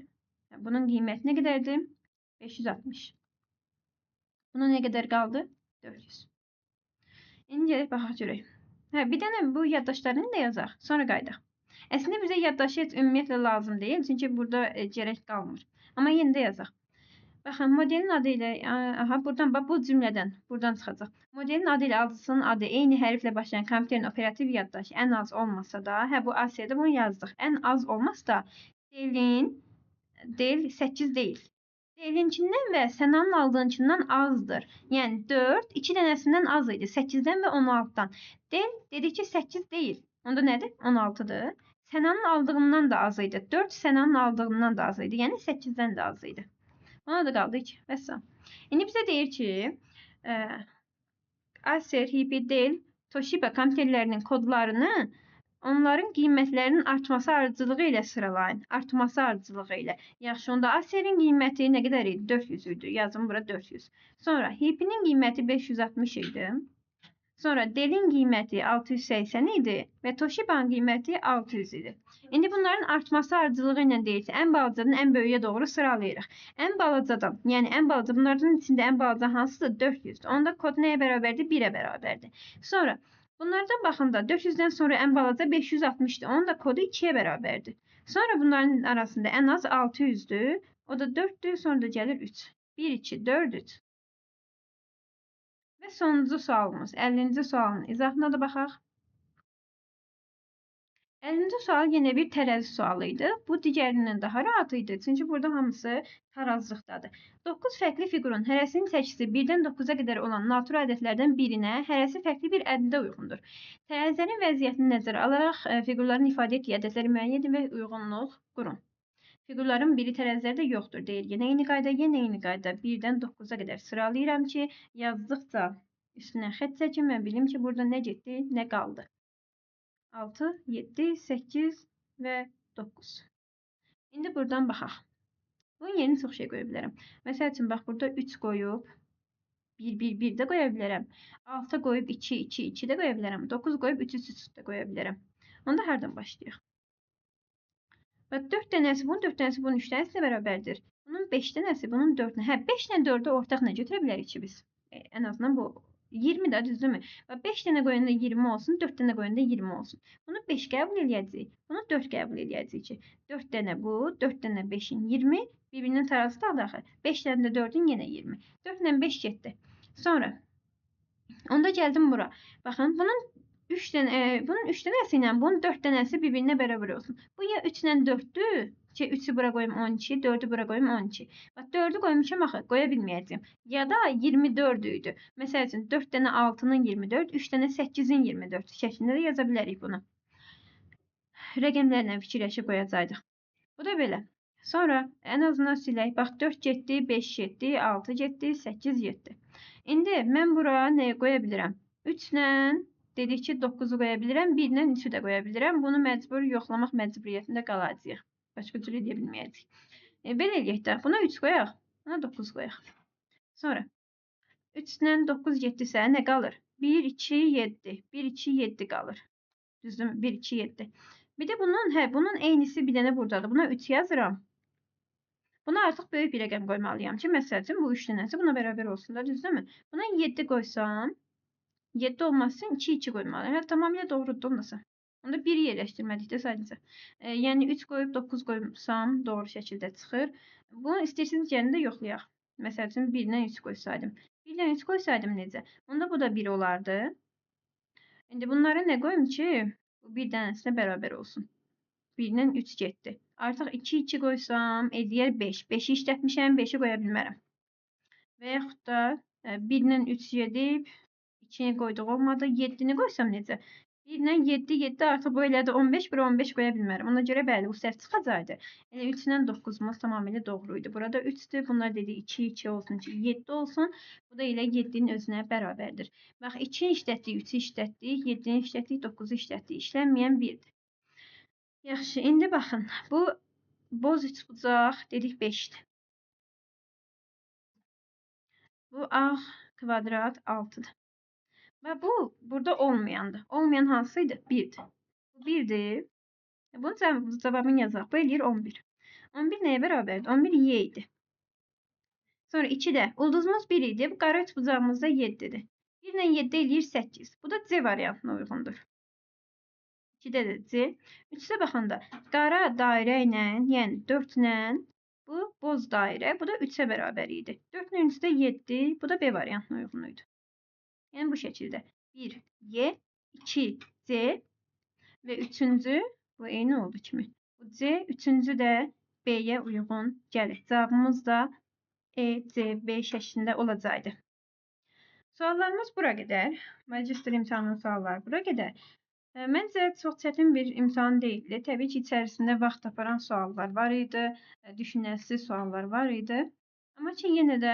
bunun qiyməti nə qədərdir? 560. Buna nə qədər qaldı? 400. İndi gəlib baxaq görək. Hə, bir dənə bu yaddaşlarını da yazaq, sonra qayıdaq. Əslində bizə yaddaşı heç ümumiyyətlə lazım deyil, çünki burada gərək qalmır. Amma yenə də yazaq. Baxın, modelin adı ilə, buradan, bax, bu cümlədən, buradan çıxacaq. Modelin adı ilə alıcısının adı eyni hərflə başlayan kompüterin operativ yaddaşı ən az olmasa da, bu A-siyada bunu yazdıq. Ən az olmasa da, del 8 deyil. Delinkindən və Sənanın aldığınkindən azdır. Yəni 4 2 dənəsindən az idi. 8-dən və 16-dan. Del dedik ki 8 deyil. Onda nədir? 16-dır. Sənanın aldığından da az idi. 4 Sənanın aldığından da az idi. Yəni 8-dən də az idi. Ona da qaldı 2. Vəssalam. İndi bizə deyir ki, Acer, Hibi, Dell, Toshiba kompüterlərinin kodlarını onların qiymətlərinin artması ardıcılığı ilə sıralayın. Artması ardıcılığı ilə. Yaxşı, onda Acer'in qiyməti nə qədər idi? 400 idi. Yazım bura 400. Sonra Hibi'nin qiyməti 560 idi. Sonra Dell'in qiyməti 680 idi və Toshiba'nın qiyməti 600 idi. İndi bunların artması ardıcılığı ilə deyilsə, ən balacadan ən böyüyə doğru sıralayırıq. Ən balacadan, yəni ən balaca, bunların içində ən balaca hansıdır? 400'dür. Onda kod nəyə bərabərdir? 1'ə bərabərdir. Sonra bunlardan baxında 400'dən sonra ən balaca 560'dır. Onun da kodu 2'yə bərabərdir. Sonra bunların arasında ən az 600'dür. O da 4'dür. Sonra da gəlir 3. 1, 2, 4, 3. Və sonuncu sualımız, 50-ci sualın izahına da baxaq. 50-ci sual yenə bir tərəzi sualı idi. Bu digərindən daha rahat idi. Çünki burada hamısı tarazlıqdadır. 9 fərqli figurun hərəsinin çəkisi 1-dən 9-a qədər olan natural ədədlərdən birinə hərəsi fərqli bir ədədə uyğundur. Tərəzilərin vəziyyətini nəzərə alaraq figurların ifadə etdiyi ədədləri müəyyən edin və uyğunluq qurun. Figurların biri tərəzilərdə yoxdur deyir. Yenə eyni qayda, 1-dən 9-a qədər sıralayıram ki, yazdıqca üstünə xətt çəkim və bilim ki, burada nə getdi, nə qaldı. 6, 7, 8 və 9. İndi buradan baxaq. Bunun yerini çox şey qoya bilərəm. Məsəl üçün, bax, burada 3 qoyub, 1, 1, 1 də qoya bilərəm. 6 qoyub 2, 2, 2 də qoya bilərəm. 9 qoyub 3, 3 də qoya bilərəm. Onda hardan başlayaq? 4 dənəsi bunun, 4 dənəsi bunun, 3 dənəsi də bərabərdir. Bunun 5 dənəsi bunun 4-nə. Hə, 5 ilə 4-ü ortaq nə götürə bilərik ki biz? Ən azından bu 20 də düzdürmü? 5 dənə qoyanda 20 olsun, 4 dənə qoyanda 20 olsun. Bunu 5 qəbul edəcəyik. Bunu 4 qəbul edəcəyik ki, 4 dənə bu, 4 dənə 5-in 20, bir-birinin tarazı da daxil. 5 dənə də 4-ün yenə 20. 4 ilə 5 getdi. Sonra onda gəldim bura. Baxın, bunun 3 dənəsi ilə bunun 4 dənəsi bir-birinə bərabər olsun. Bu ya 3 ilə 4-dür. 3'ü bura qoyum 12, 4'ü bura qoyum 12. Bax 4'ü qoymuşam axı, qoya bilməyəcəm. Ya da 24 idi. Məsəl üçün 4 dənə 6-nın 24, 3 dənə 8-in 24 şəklində də yaza bilərik bunu. Rəqəmlərlə fikirləşib qoyacaqdıq. Bu da belə. Sonra ən azından silək. Bax 4 getdi, 5 getdi, 6 getdi, 8 getdi. İndi mən bura nəyə qoya bilirəm? 3 ilə dedik ki 9'u qoya bilirəm, 1 ilə 3'ü də qoya bilirəm. Bunu məcbur yoxlamaq məcburiyyətində qalacağıq. Başqa cür edə bilməyəcək. Belə eləyək də. Buna 3 qoyaq. Buna 9 qoyaq. Sonra 3-dən 9 getdisə nə qalır? 1, 2, 7. 1, 2, 7 qalır. Düzdürmü? 1, 2, 7. Bir də bunun eynisi bir dənə buradadır. Buna 3 yazıram. Buna artıq böyük bir rəqəm qoymalıyam ki, məsəl üçün bu 3 dənəsi buna bərabər olsun da, düzdürmü? Buna 7 qoysam, 7 olması üçün 2, 2 qoymalıyam. Yəni, tamamilə doğrudur olmasa. Onda 1'i yerləşdirmədikdə sadəcə. Yəni 3 qoyub 9 qoysam doğru şəkildə çıxır. Bunu istəyirsiniz yerində yoxlayaq. Məsəl üçün 1-dən 3 qoysaydım. 1-dən 3 qoysaydım necə? Onda bu da 1 olardı. İndi bunlara nə qoyum ki, bu bir dənəsinə bərabər olsun. 1-dən 3 getdi. Artıq 2, 2 qoysam, edir 5. 5'i işlətmişəm, 5'i qoya bilmərəm. Və yaxud da 1-dən 3 gedib, 2'ni qoyduq olmadı. 7'ni qoysam necə? 1-dən 7, 7 artıq bu elədi 15, bura 15 qoya bilmərəm. Ona görə bəli, bu səhv çıxacaqdı. Yəni 3-dən 9'umuz tamamilə doğru idi. Burada 3'dür. Bunlar dedi 2, 2 olsun ki 7 olsun. Bu da elə 7'nin özünə bərabərdir. Bax 2'ni işlətdik, 3'ü işlətdik, 7'ni işlətdik, 9'u işlətdik. İşlənməyən 1'dir. Yaxşı, indi baxın. Bu boz üçbucaq dedik 5'dir. Bu A kvadrat 6'dır. Və bu burada olmayandır. Olmayan hansıydı? 1'dir. Bu 1'dir. Bunun cevabını yazaq. Bu eləyir 11. 11 nəyə bərabərdir? 11 y idi. Sonra 2-də ulduzumuz 1 idi. Bu qara üçbucağımızda 7'dir. 1 ilə 7 eləyir 8. Bu da C variantına uyğundur. 2'də də C. 3-də baxanda qara dairə ilə, yəni 4 ilə bu boz dairə, bu da 3'ə bərabər idi. 4'ün üstü 7, bu da B variantına uyğun idi. Yəni bu şəkildə 1 Y, 2 C və 3-cü bu eyni oldu kimi. Bu C, 3-cü də B-yə uyğun gəlir. Cavabımız da E, C, B şəklində olacaqdı. Suallarımız bura qədər. Magistr imtahanının sualları bura qədər. Məncə çox çətin bir imtahan deyildi. Təbii ki, içərisində vaxt aparan suallar var idi, düşünəsiz suallar var idi. Amma ki, yenə də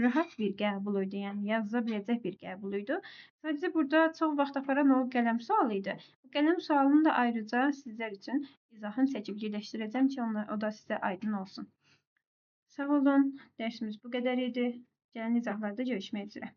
rahat bir qəbul idi, yəni yazıla biləcək bir qəbul idi. Sadəcə burada çox vaxt aparan o qələm sualı idi. Bu qələm sualını da ayrıca sizlər üçün izahını çəkib birləşdirəcəm ki, o da sizə aydın olsun. Sağ olun, dərsimiz bu qədər idi. Gələn izahlarda görüşmək üzrə.